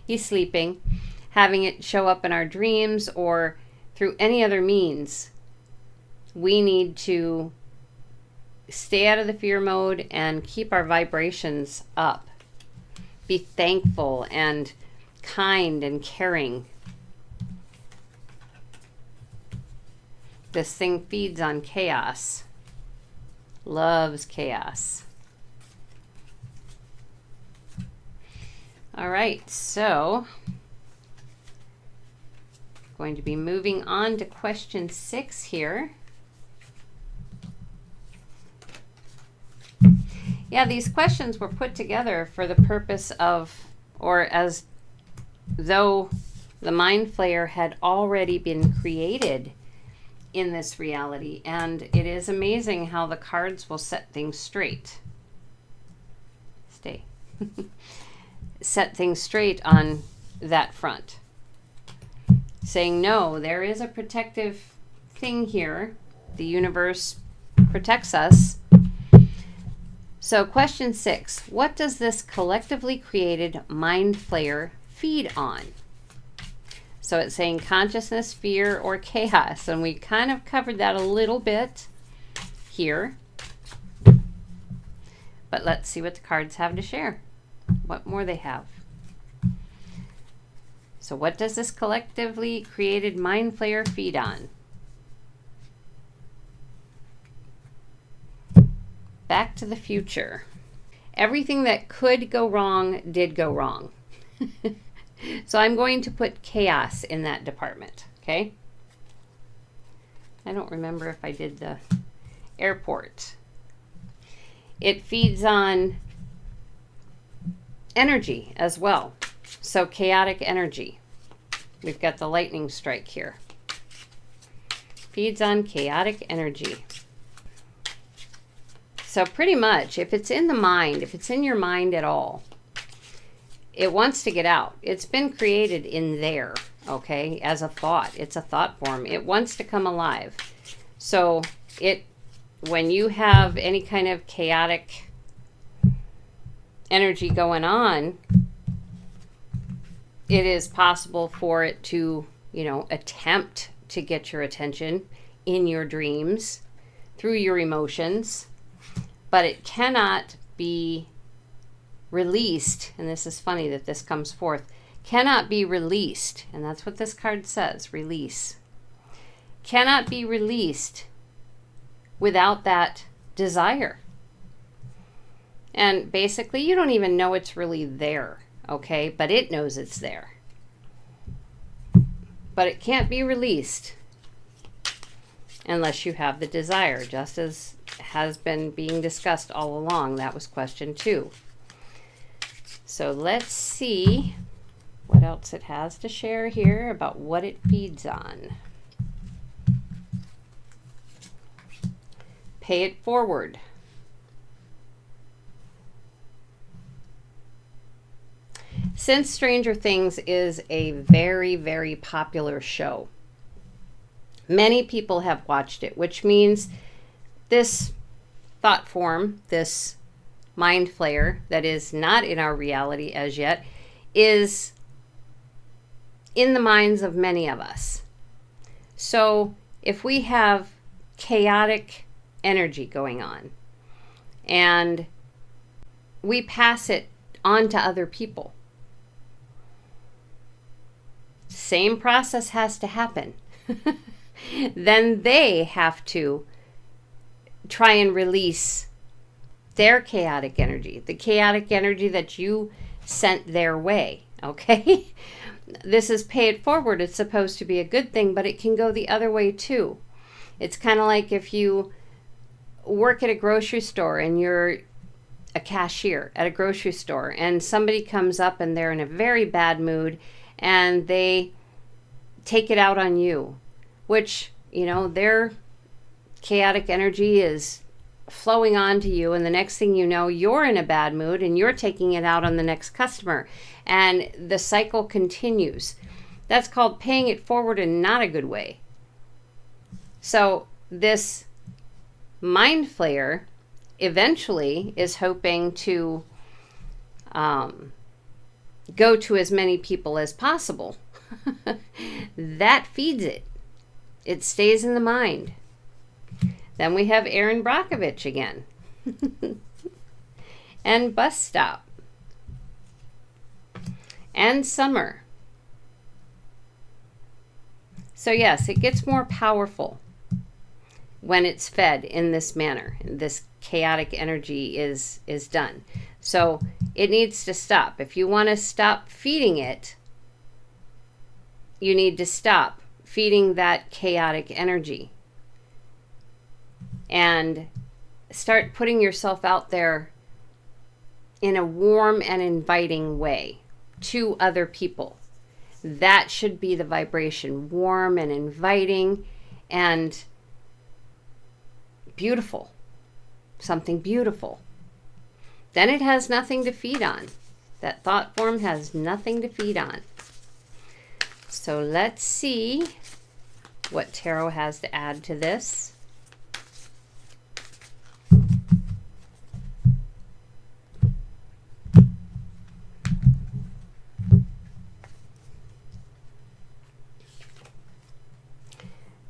he's sleeping, having it show up in our dreams or through any other means, we need to stay out of the fear mode and keep our vibrations up. Be thankful and kind and caring. This thing feeds on chaos. Loves chaos. All right, so going to be moving on to question 6 here. Yeah, these questions were put together for the purpose of, or as though the Mind Flayer had already been created in this reality. And it is amazing how the cards will set things straight. Stay. Set things straight on that front. Saying, no, there is a protective thing here. The universe protects us. So question 6, what does this collectively created Mind Flayer feed on? So it's saying consciousness, fear, or chaos. And we kind of covered that a little bit here. But let's see what the cards have to share. What more they have. So what does this collectively created Mind Flayer feed on? Back to the Future. Everything that could go wrong did go wrong. So I'm going to put chaos in that department, okay? I don't remember if I did the airport. It feeds on energy as well. So chaotic energy. We've got the lightning strike here. Feeds on chaotic energy. So pretty much, if it's in the mind, if it's in your mind at all, it wants to get out. It's been created in there, okay, as a thought. It's a thought form. It wants to come alive. So it when you have any kind of chaotic energy going on, it is possible for it to, attempt to get your attention in your dreams through your emotions, but it cannot be released. And this is funny that this comes forth. Cannot be released. And that's what this card says, release. Cannot be released without that desire. And basically, you don't even know it's really there, okay? But it knows it's there. But it can't be released unless you have the desire, just as has been being discussed all along. That was question 2. So let's see what else it has to share here about what it feeds on. Pay it forward. Since Stranger Things is a very, very popular show, many people have watched it, which means this thought form, this mind flayer that is not in our reality as yet, is in the minds of many of us. So if we have chaotic energy going on and we pass it on to other people, same process has to happen. Then they have to try and release their chaotic energy, the chaotic energy that you sent their way, okay? This is pay it forward. It's supposed to be a good thing, but it can go the other way too. It's kind of like if you work at a grocery store and you're a cashier at a grocery store and somebody comes up and they're in a very bad mood and they take it out on you, which, their chaotic energy is flowing onto you, and the next thing you know, you're in a bad mood and you're taking it out on the next customer, and the cycle continues. That's called paying it forward in not a good way. So this mind flayer eventually is hoping to go to as many people as possible. That feeds it. It stays in the mind. Then we have Aaron Brockovich again. And Bus Stop. And Summer. So yes, it gets more powerful when it's fed in this manner. This chaotic energy is done. So it needs to stop. If you want to stop feeding it, you need to stop feeding that chaotic energy and start putting yourself out there in a warm and inviting way to other people. That should be the vibration, warm and inviting and beautiful, something beautiful. Then it has nothing to feed on. That thought form has nothing to feed on. So let's see what tarot has to add to this.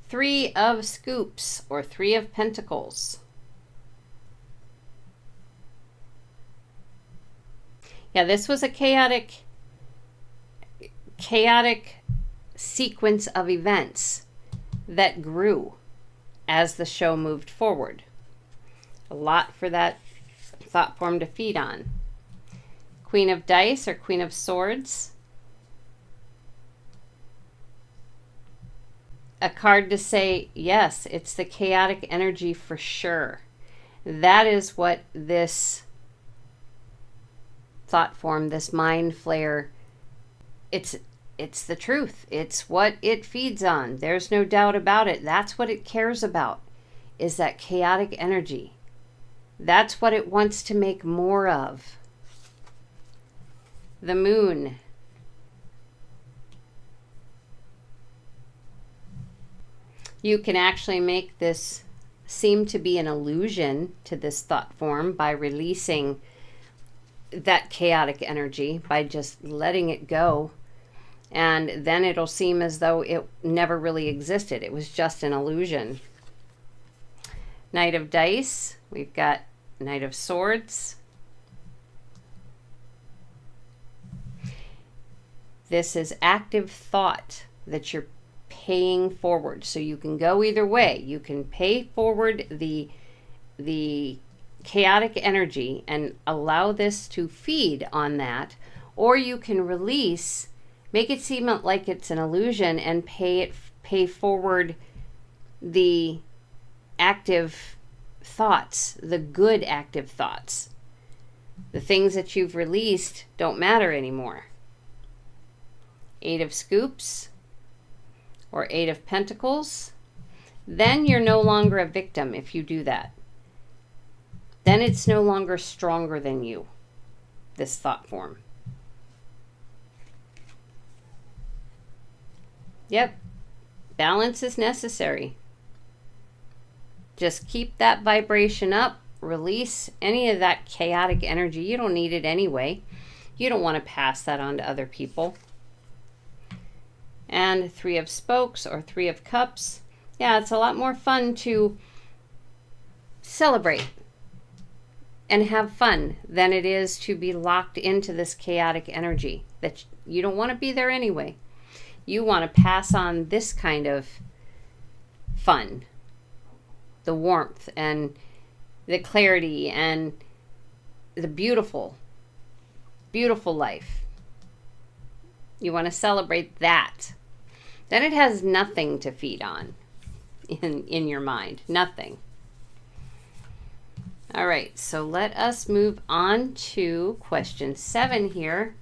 Three of Scoops, or Three of Pentacles. Yeah, this was a chaotic sequence of events that grew as the show moved forward. A lot for that thought form to feed on. Queen of Dice or Queen of Swords. A card to say, yes, it's the chaotic energy for sure. That is what this thought form, this mind flayer, it's the truth. It's what it feeds on. There's no doubt about it. That's what it cares about, is that chaotic energy. That's what it wants to make more of. The Moon. You can actually make this seem to be an illusion to this thought form by releasing that chaotic energy, by just letting it go. And then it'll seem as though it never really existed. It was just an illusion. Knight of Dice. We've got Knight of Swords. This is active thought that you're paying forward. So you can go either way. You can pay forward the chaotic energy and allow this to feed on that, or you can release, make it seem like it's an illusion, and pay forward the active thoughts, the good active thoughts. The things that you've released don't matter anymore. 8 of Scoops or 8 of Pentacles. Then you're no longer a victim if you do that. Then it's no longer stronger than you, this thought form. Yep, balance is necessary. Just keep that vibration up, release any of that chaotic energy. You don't need it anyway. You don't want to pass that on to other people. And 3 of Spokes or 3 of Cups. Yeah, it's a lot more fun to celebrate and have fun than it is to be locked into this chaotic energy that you don't want to be there anyway. You want to pass on this kind of fun, the warmth and the clarity and the beautiful, beautiful life. You want to celebrate that. Then it has nothing to feed on in your mind. Nothing. All right, so let us move on to question 7 here.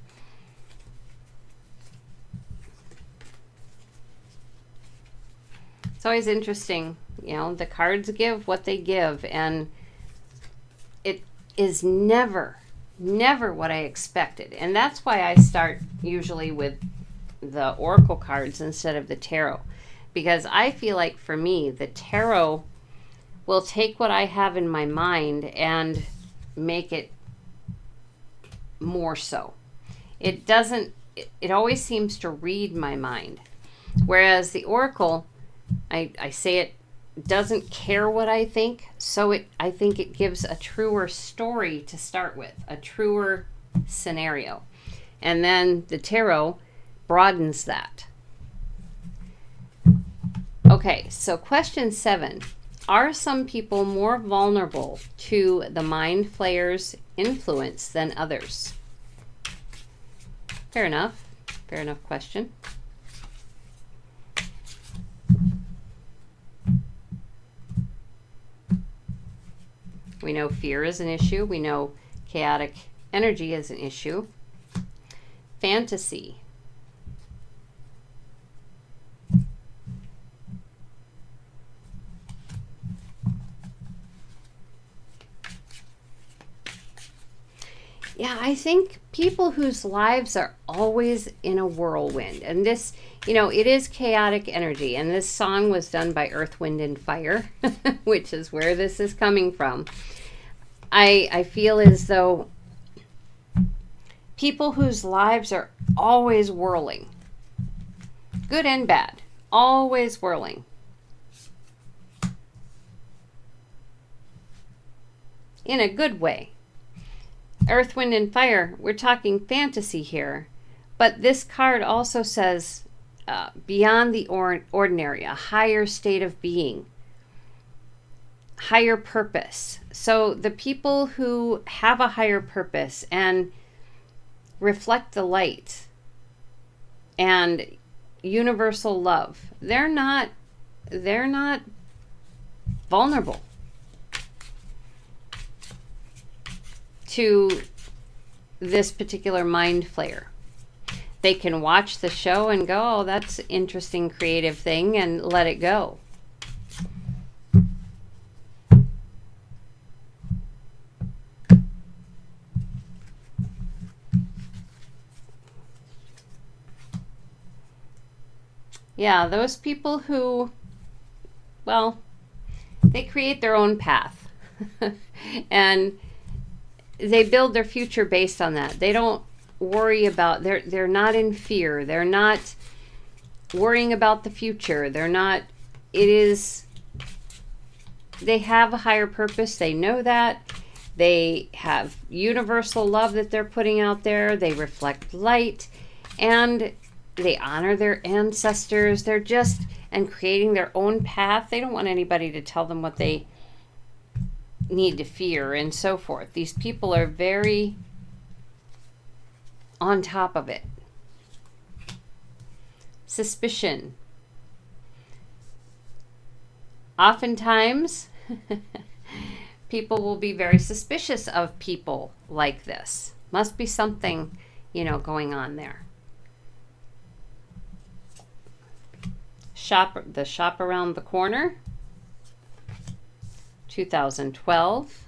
It's always interesting, you know, the cards give what they give, and it is never what I expected. And that's why I start usually with the oracle cards instead of the tarot, because I feel like for me, the tarot will take what I have in my mind and make it more so. It doesn't, it always seems to read my mind. Whereas the oracle, I say it doesn't care what I think, so I think it gives a truer story to start with, a truer scenario. And then the tarot broadens that. Okay, so question 7. Are some people more vulnerable to the Mind Flayer's influence than others? Fair enough. Fair enough question. We know fear is an issue. We know chaotic energy is an issue. Fantasy. Yeah, I think people whose lives are always in a whirlwind. And this, you know, it is chaotic energy. And this song was done by Earth, Wind, and Fire, which is where this is coming from. I feel as though people whose lives are always whirling, good and bad, always whirling, in a good way. Earth, Wind, and Fire, we're talking fantasy here. But this card also says beyond the ordinary, a higher state of being, higher purpose. So the people who have a higher purpose and reflect the light and universal love, they're not vulnerable to this particular mind flayer. They can watch the show and go, oh, that's an interesting creative thing, and let it go. Yeah, those people who, well, They create their own path. And they build their future based on that. They don't worry about, they're not in fear. They're not worrying about the future. They're not, they have a higher purpose. They know that. They have universal love that they're putting out there. They reflect light, and they honor their ancestors. They're just, and creating their own path. They don't want anybody to tell them what they need to fear and so forth. These people are very on top of it. Suspicion. Oftentimes, people will be very suspicious of people like this. Must be something, going on there. The shop around the corner. 2012.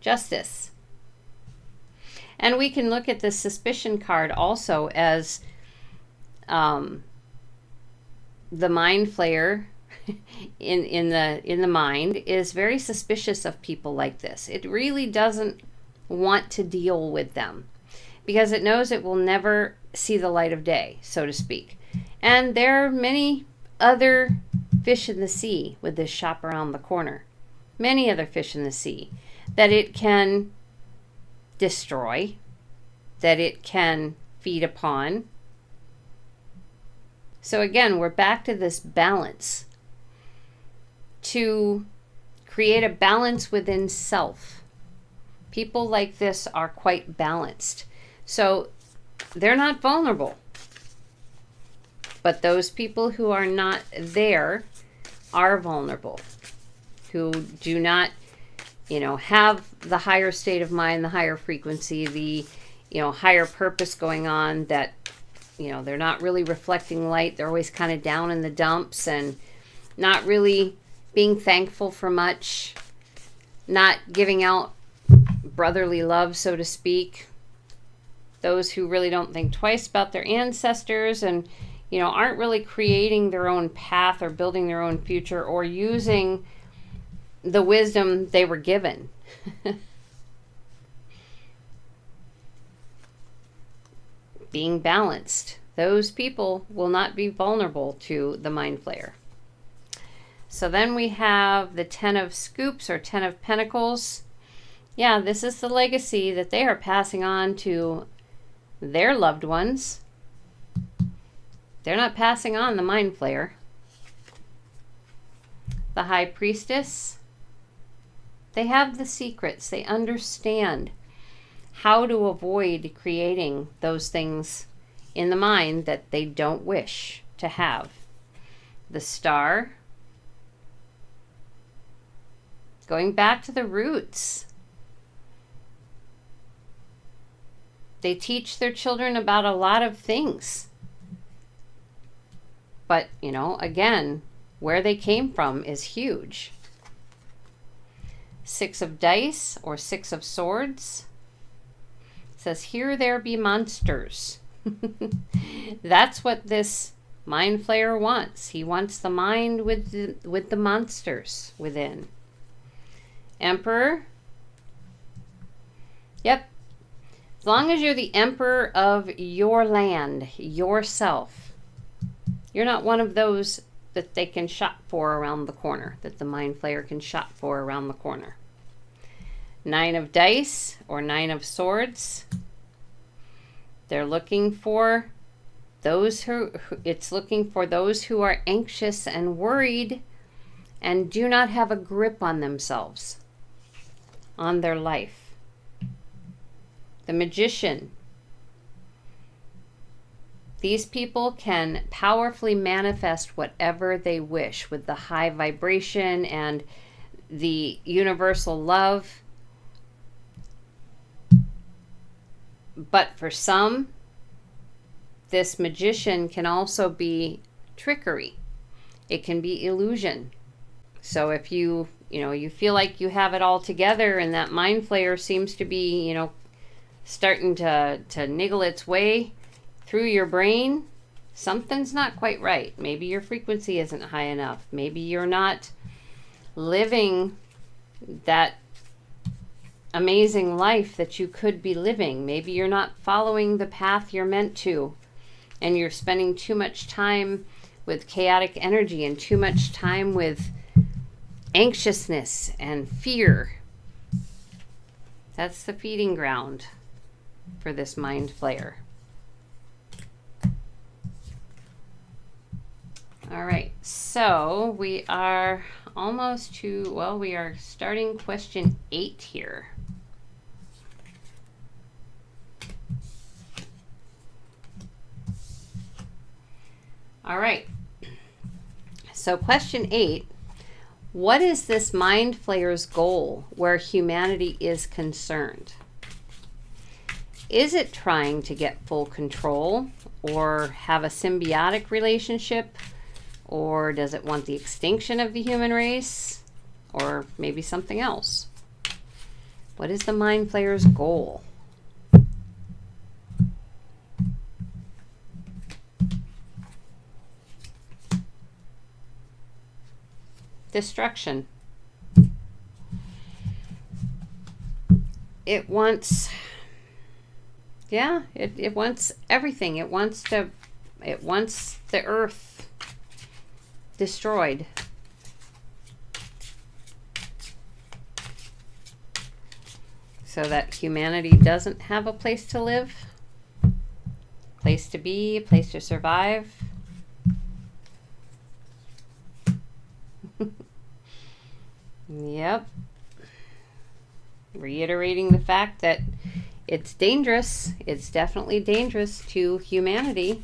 Justice. And we can look at the suspicion card also as the mind flayer in the mind is very suspicious of people like this. It really doesn't want to deal with them because it knows it will never see the light of day, so to speak. And there are many other fish in the sea with this shop around the corner. Many other fish in the sea that it can destroy, that it can feed upon. So again, we're back to this balance. To create a balance within self. People like this are quite balanced. So they're not vulnerable. But those people who are not there are vulnerable. Who do not, have the higher state of mind, the higher frequency, the, higher purpose going on, that, they're not really reflecting light. They're always kind of down in the dumps and not really being thankful for much, not giving out brotherly love, so to speak. Those who really don't think twice about their ancestors and, aren't really creating their own path or building their own future or using the wisdom they were given. Being balanced. Those people will not be vulnerable to the mind flayer. So then we have the 10 of scoops or 10 of pentacles. Yeah, this is the legacy that they are passing on to their loved ones. They're not passing on the mind flayer. The high priestess. They have the secrets. They understand how to avoid creating those things in the mind that they don't wish to have. The star. Going back to the roots. They teach their children about a lot of things. But, again, where they came from is huge. 6 of dice or 6 of swords. It says, here there be monsters. That's what this mind flayer wants. He wants the mind with the monsters within. Emperor. Yep. As long as you're the emperor of your land, yourself, you're not one of those that they can shop for around the corner, that the mind flayer can shop for around the corner. 9 of dice or 9 of swords. They're looking for those it's looking for those who are anxious and worried and do not have a grip on themselves, on their life. The magician. These people can powerfully manifest whatever they wish with the high vibration and the universal love. But for some, this magician can also be trickery. It can be illusion. So if you feel like you have it all together and that mind flayer seems to be, starting to niggle its way through your brain, Something's not quite right. Maybe your frequency isn't high enough. Maybe you're not living that amazing life that you could be living. Maybe you're not following the path you're meant to, and you're spending too much time with chaotic energy and too much time with anxiousness and fear. That's the feeding ground for this mind flayer. All right, so we are almost to, well, we are starting question 8 here. All right, so question 8, what is this mind flayer's goal where humanity is concerned? Is it trying to get full control or have a symbiotic relationship? Or does it want the extinction of the human race? Or maybe something else? What is the mind flayer's goal? Destruction. It wants, yeah, it wants everything. It wants the earth destroyed. So that humanity doesn't have a place to live, place to be, a place to survive. Yep. Reiterating the fact that it's dangerous. It's definitely dangerous to humanity.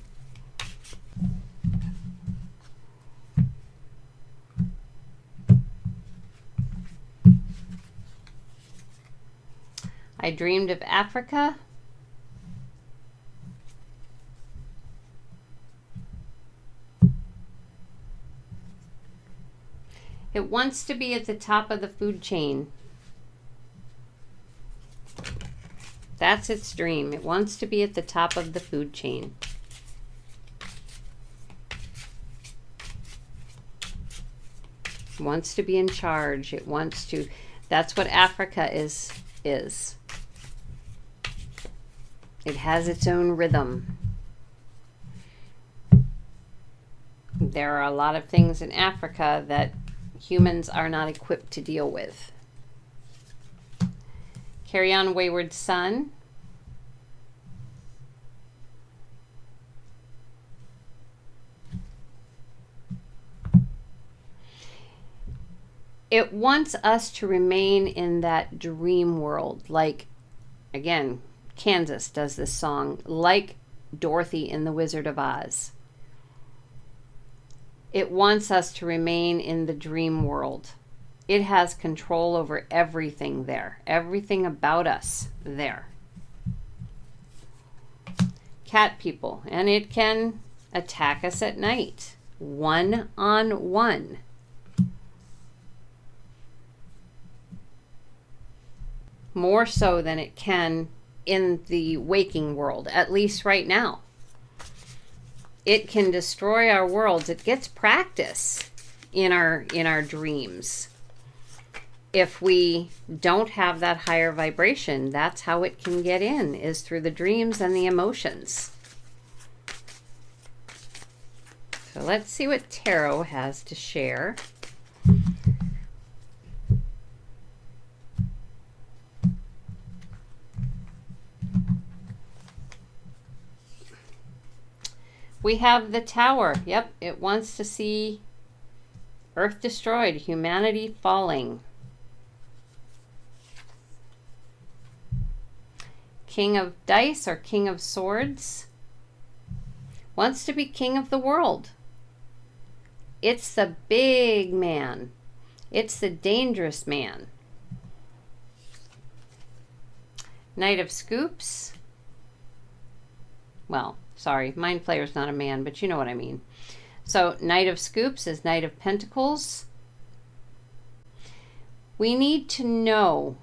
I dreamed of Africa. It wants to be at the top of the food chain. That's its dream. It wants to be at the top of the food chain. It wants to be in charge. It wants to, that's what Africa is. It has its own rhythm. There are a lot of things in Africa that humans are not equipped to deal with. Carry on, wayward son. It wants us to remain in that dream world, like, again, Kansas does this song, like Dorothy in The Wizard of Oz. It wants us to remain in the dream world. It has control over everything there, everything about us there. Cat people, and it can attack us at night, one-on-one. More so than it can in the waking world, at least right now. It can destroy our worlds. It gets practice in our dreams. If we don't have that higher vibration, that's how it can get in, is through the dreams and the emotions. So let's see what Tarot has to share. We have the Tower. Yep, it wants to see Earth destroyed, humanity falling. King of Dice or King of Swords wants to be king of the world. It's the big man. It's the dangerous man. Knight of Scoops. Well, sorry, Mind Flayer's not a man, but you know what I mean. So Knight of Scoops is Knight of Pentacles. We need to know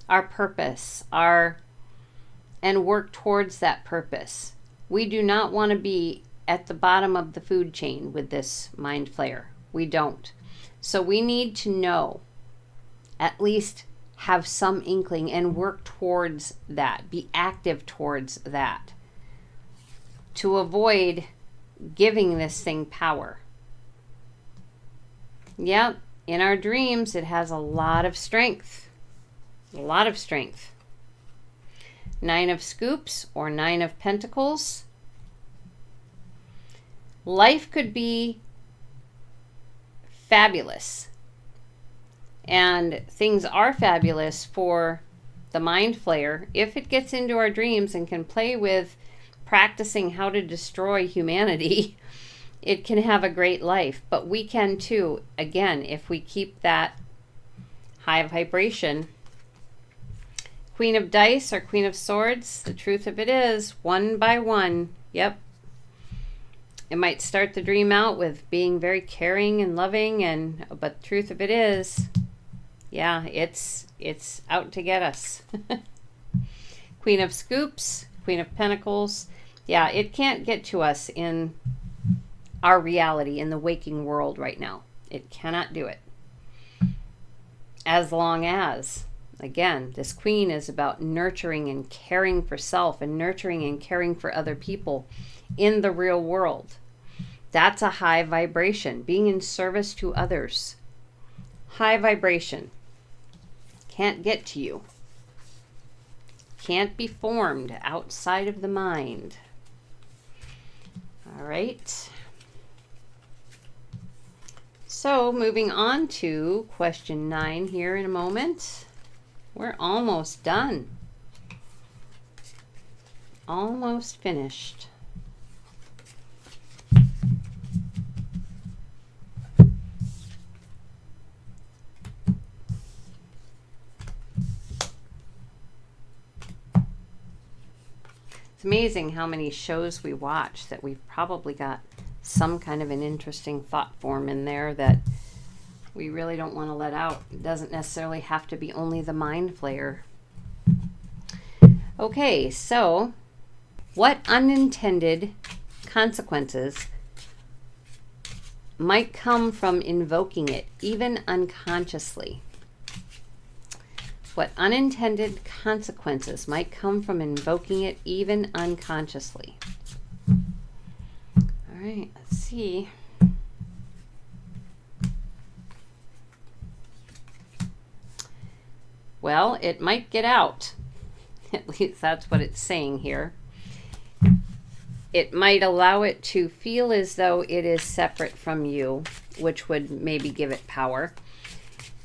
our purpose, and work towards that purpose. We do not want to be at the bottom of the food chain with this mind flayer. We don't. So we need to know, at least have some inkling and work towards that, be active towards that, to avoid giving this thing power. Yep, in our dreams, it has a lot of strength. A lot of strength. 9 of Scoops or 9 of Pentacles. Life could be fabulous. And things are fabulous for the mind flayer if it gets into our dreams and can play with practicing how to destroy humanity. It can have a great life, but we can too, again, if we keep that high vibration. Queen of Dice or Queen of Swords, the truth of it is, one by one, yep. It might start the dream out with being very caring and loving, but the truth of it is, yeah, it's out to get us. Queen of Scoops, Queen of Pentacles, yeah, it can't get to us in our reality, in the waking world right now. It cannot do it. As long as, again, this queen is about nurturing and caring for self and nurturing and caring for other people in the real world. That's a high vibration, being in service to others. High vibration. Can't get to you. Can't be formed outside of the mind. All right. So moving on to question 9 here in a moment. We're almost done. Almost finished. It's amazing how many shows we watch that we've probably got some kind of an interesting thought form in there that we really don't want to let out. It doesn't necessarily have to be only the mind flayer. Okay, so what unintended consequences might come from invoking it, even unconsciously? What unintended consequences might come from invoking it, even unconsciously? All right, let's see. Well, it might get out. At least that's what it's saying here. It might allow it to feel as though it is separate from you, which would maybe give it power.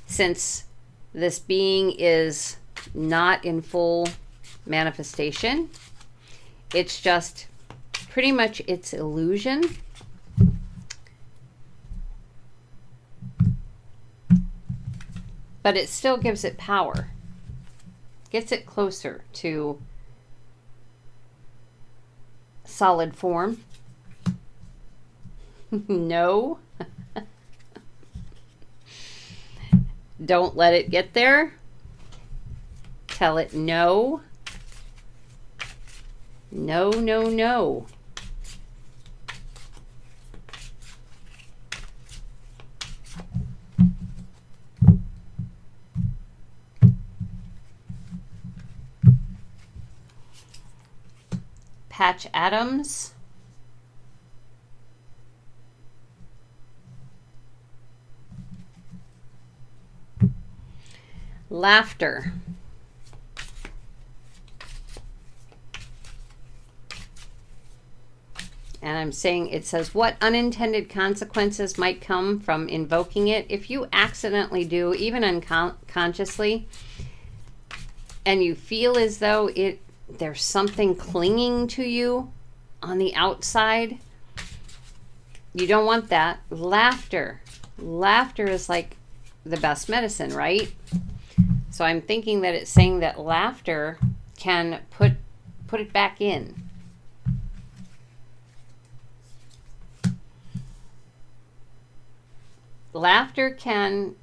Since this being is not in full manifestation, it's just pretty much its illusion. But it still gives it power. Gets it closer to solid form. No. Don't let it get there. Tell it no. No, no, no. Patch Adams. Laughter. And I'm saying, it says, what unintended consequences might come from invoking it? If you accidentally do, even unconsciously, and you feel as though there's something clinging to you on the outside, you don't want that. Laughter. Laughter is like the best medicine, right? So I'm thinking that it's saying that laughter can put it back in. Laughter can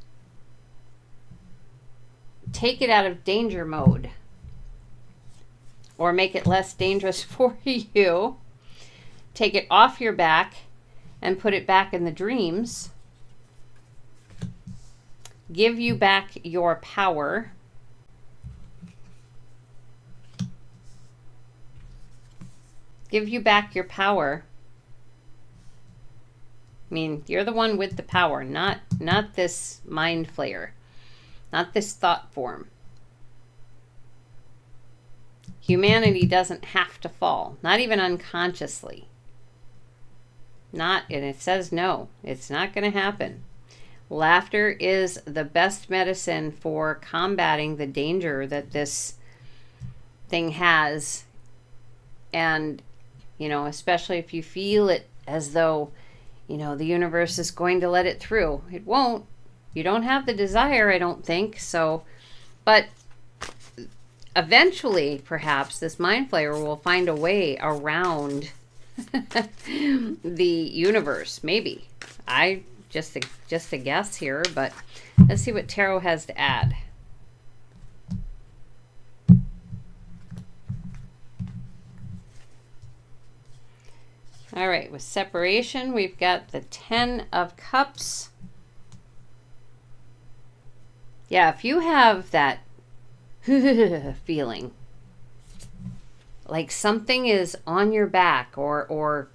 take it out of danger mode or make it less dangerous for you. take it off your back and put it back in the dreams. Give you back your power. Give you back your power. I mean, you're the one with the power, not this mind flayer, not this thought form. Humanity doesn't have to fall, not even unconsciously. And it says no, it's not going to happen. Laughter is the best medicine for combating the danger that this thing has. And, you know, especially if you feel it as though, you know, the universe is going to let it through. It won't. You don't have the desire, I don't think. So, but eventually, perhaps, this mind flayer will find a way around the universe. Maybe. Just a guess here, but let's see what tarot has to add. All right, with separation, we've got the 10 of Cups. Yeah, if you have that feeling like something is on your back or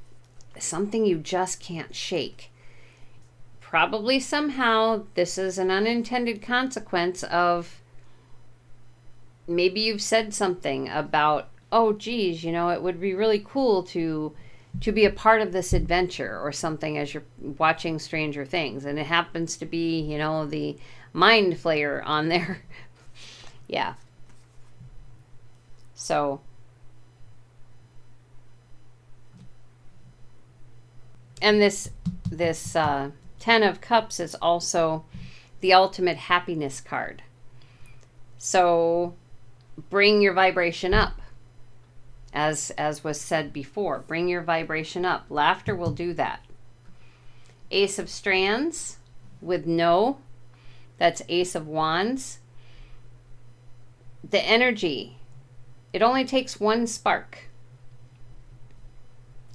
something you just can't shake, probably somehow this is an unintended consequence of maybe you've said something about, oh geez, you know, it would be really cool to be a part of this adventure or something as you're watching Stranger Things, and it happens to be, you know, the mind flayer on there. Yeah. So and this 10 of Cups is also the ultimate happiness card. So bring your vibration up. As was said before, bring your vibration up. Laughter will do that. Ace of Strands with no. That's Ace of Wands. The energy. It only takes one spark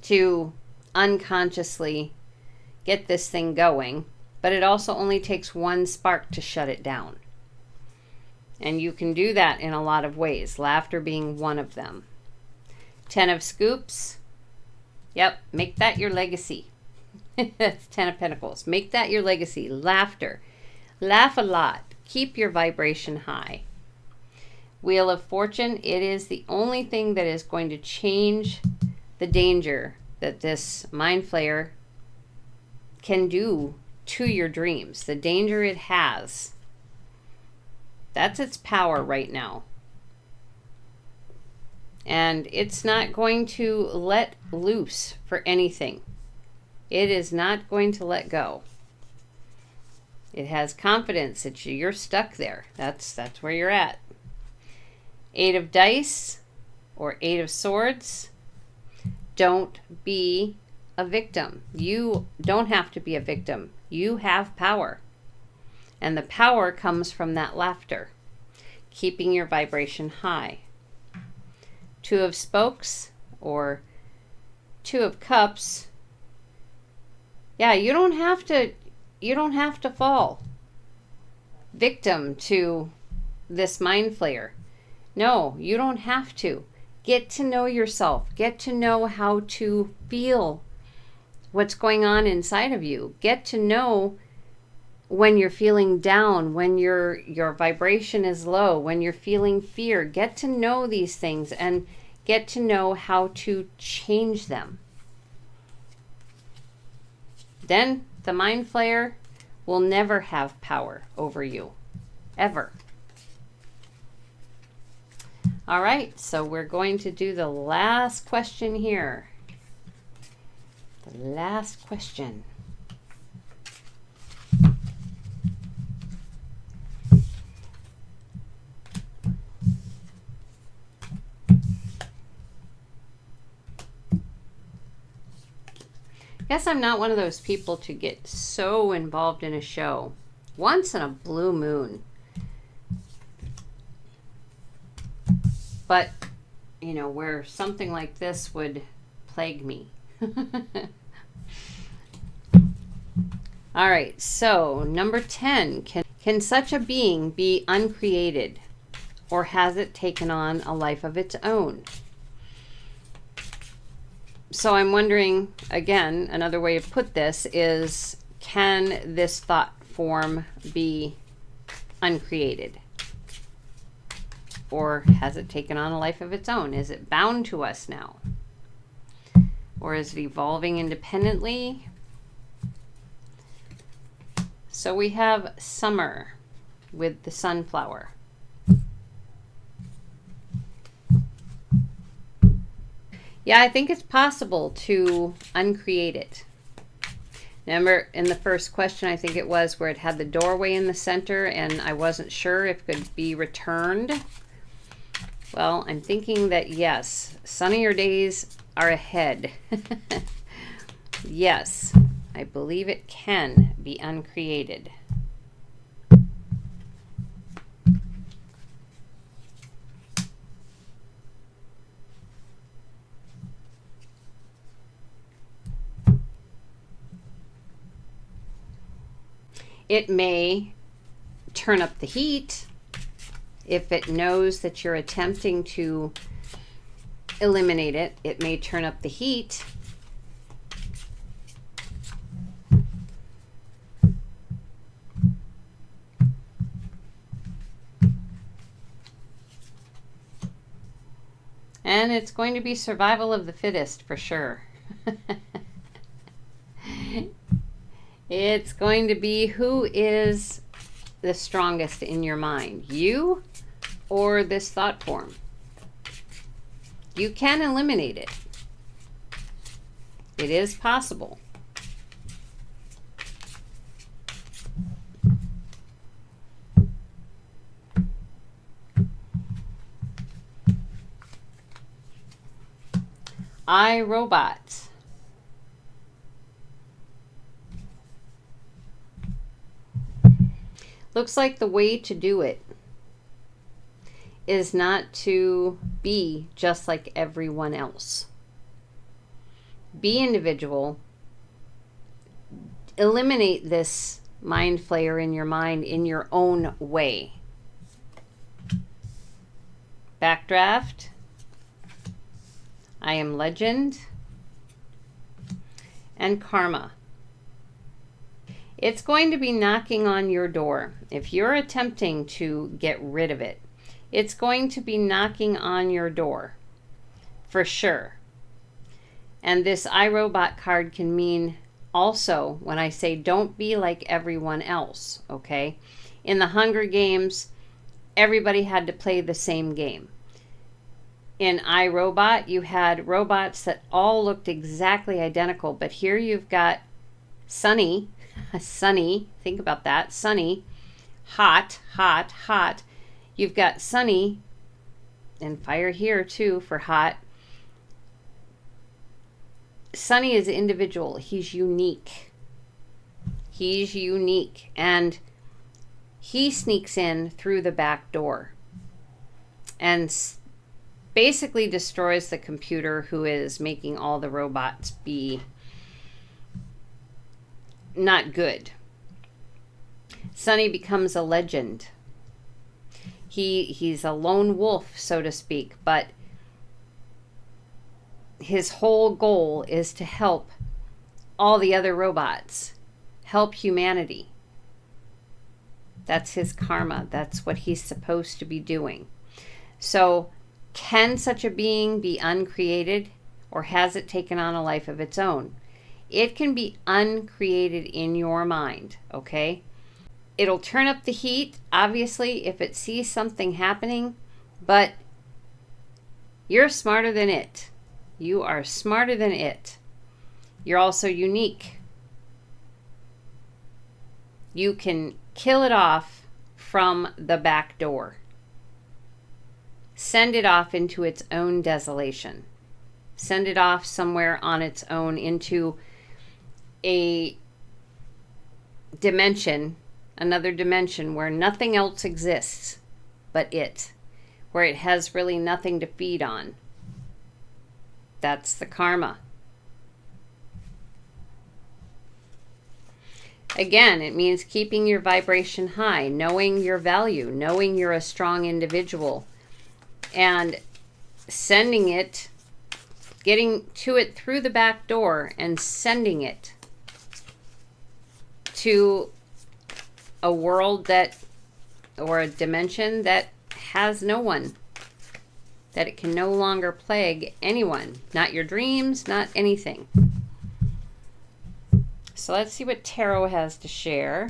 to unconsciously get this thing going, but it also only takes one spark to shut it down. And you can do that in a lot of ways, laughter being one of them. 10 of Scoops. Yep, make that your legacy. That's 10 of Pentacles. Make that your legacy. Laughter. Laugh a lot. Keep your vibration high. Wheel of Fortune. It is the only thing that is going to change the danger that this mind flayer can do to your dreams. The danger it has. That's its power right now. And it's not going to let loose for anything. It is not going to let go. It has confidence that you're stuck there. That's where you're at. 8 of Dice or 8 of Swords. Don't be a victim. You don't have to be a victim. You have power. And the power comes from that laughter. Keeping your vibration high. 2 of Spokes or 2 of Cups. Yeah, you don't have to fall victim to this mind flayer. No, you don't have to. Get to know yourself. Get to know how to feel what's going on inside of you. Get to know when you're feeling down, when your vibration is low, when you're feeling fear. Get to know these things and get to know how to change them. Then the mind flayer will never have power over you. Ever. All right, so we're going to do the last question here. The last question. I guess I'm not one of those people to get so involved in a show. Once in a blue moon. But, you know, where something like this would plague me. All right, so number 10, can such a being be uncreated, or has it taken on a life of its own? So I'm wondering, again, another way to put this is, can this thought form be uncreated? Or has it taken on a life of its own? Is it bound to us now? Or is it evolving independently? So we have summer with the sunflower. Yeah, I think it's possible to uncreate it. Remember in the first question, I think it was, where it had the doorway in the center and I wasn't sure if it could be returned. Well, I'm thinking that yes, sunnier days are ahead. Yes, I believe it can be uncreated. It may turn up the heat if it knows that you're attempting to eliminate it. It may turn up the heat. And it's going to be survival of the fittest for sure. It's going to be who is the strongest in your mind, you or this thought form. You can eliminate it. It is possible. iRobot. Looks like the way to do it is not to be just like everyone else. Be individual. Eliminate this mind flayer in your mind in your own way. Backdraft. I am legend. And karma. It's going to be knocking on your door. If you're attempting to get rid of it, it's going to be knocking on your door for sure. And this iRobot card can mean also, when I say don't be like everyone else, okay? In the Hunger Games, everybody had to play the same game. In iRobot, you had robots that all looked exactly identical, but here you've got Sunny, think about that, Sunny, hot, hot, hot. You've got Sunny, and fire here too for hot. Sunny is individual. He's unique. He's unique. And he sneaks in through the back door and basically destroys the computer who is making all the robots be not good. Sunny becomes a legend. He's a lone wolf, so to speak, but his whole goal is to help all the other robots, help humanity. That's his karma. That's what he's supposed to be doing. So, can such a being be uncreated, or has it taken on a life of its own? It can be uncreated in your mind, okay? It'll turn up the heat, obviously, if it sees something happening, but you're smarter than it. You are smarter than it. You're also unique. You can kill it off from the back door. Send it off into its own desolation. Send it off somewhere on its own into a dimension, another dimension where nothing else exists but it, where it has really nothing to feed on. That's the karma. Again, it means keeping your vibration high, knowing your value, knowing you're a strong individual, and sending it, getting to it through the back door and sending it to a world that, or a dimension that has no one, that it can no longer plague anyone, not your dreams, not anything. So let's see what Tarot has to share.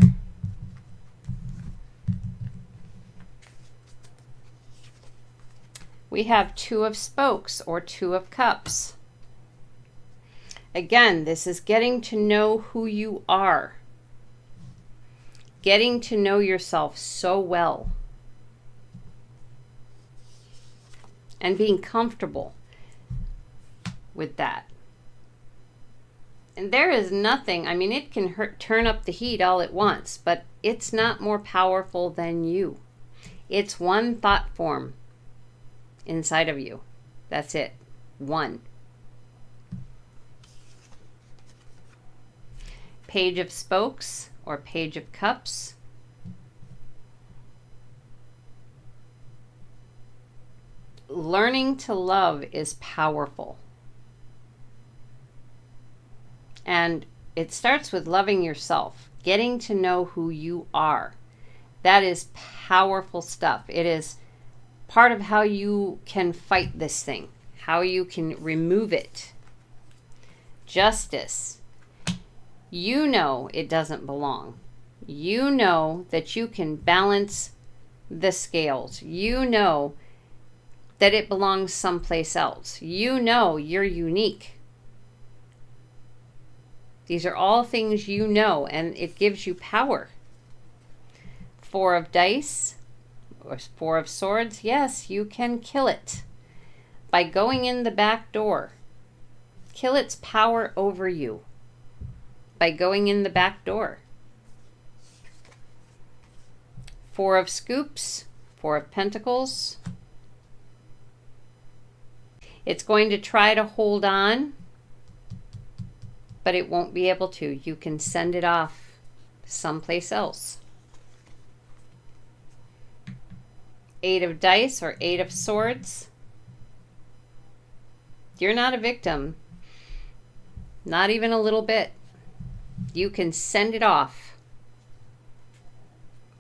We have Two of Spokes or Two of Cups. Again, this is getting to know who you are. Getting to know yourself so well. And being comfortable with that. And there is nothing, I mean, it can turn up the heat all it wants, but it's not more powerful than you. It's one thought form inside of you. That's it. One. Page of Spokes or Page of Cups. Learning to love is powerful. And it starts with loving yourself, getting to know who you are. That is powerful stuff. It is part of how you can fight this thing, how you can remove it. Justice. You know it doesn't belong. You know that you can balance the scales. You know that it belongs someplace else. You know you're unique. These are all things you know, and it gives you power. Four of Dice, or Four of Swords. Yes, you can kill it by going in the back door. Kill its power over you by going in the back door. Four of Scoops, Four of Pentacles. It's going to try to hold on, but it won't be able to. You can send it off someplace else. Eight of Dice or Eight of Swords. You're not a victim. Not even a little bit. You can send it off.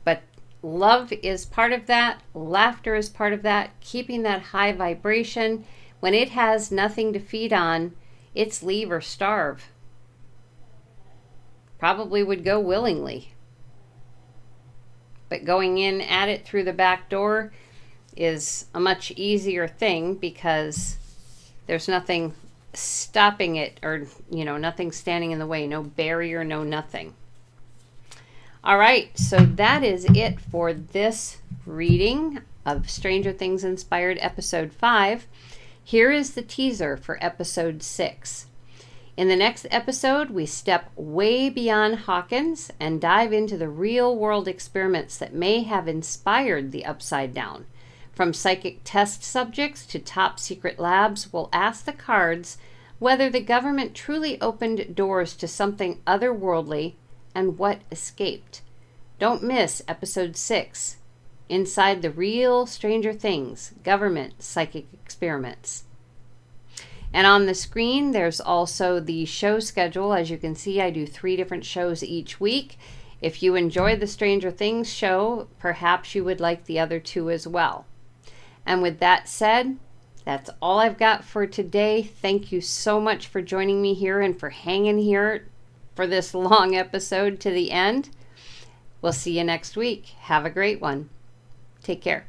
But love is part of that. Laughter is part of that. Keeping that high vibration. When it has nothing to feed on, it's leave or starve. Probably would go willingly. But going in at it through the back door is a much easier thing because there's nothing stopping it, or, you know, nothing standing in the way, no barrier, no nothing. All right, so that is it for this reading of Stranger Things Inspired Episode 5. Here is the teaser for Episode 6. In the next episode, we step way beyond Hawkins and dive into the real-world experiments that may have inspired the Upside Down. From psychic test subjects to top-secret labs, we'll ask the cards whether the government truly opened doors to something otherworldly and what escaped. Don't miss Episode 6, Inside the Real Stranger Things, Government Psychic Experiments. And on the screen, there's also the show schedule. As you can see, I do 3 different shows each week. If you enjoy the Stranger Things show, perhaps you would like the other 2 as well. And with that said, that's all I've got for today. Thank you so much for joining me here and for hanging here for this long episode to the end. We'll see you next week. Have a great one. Take care.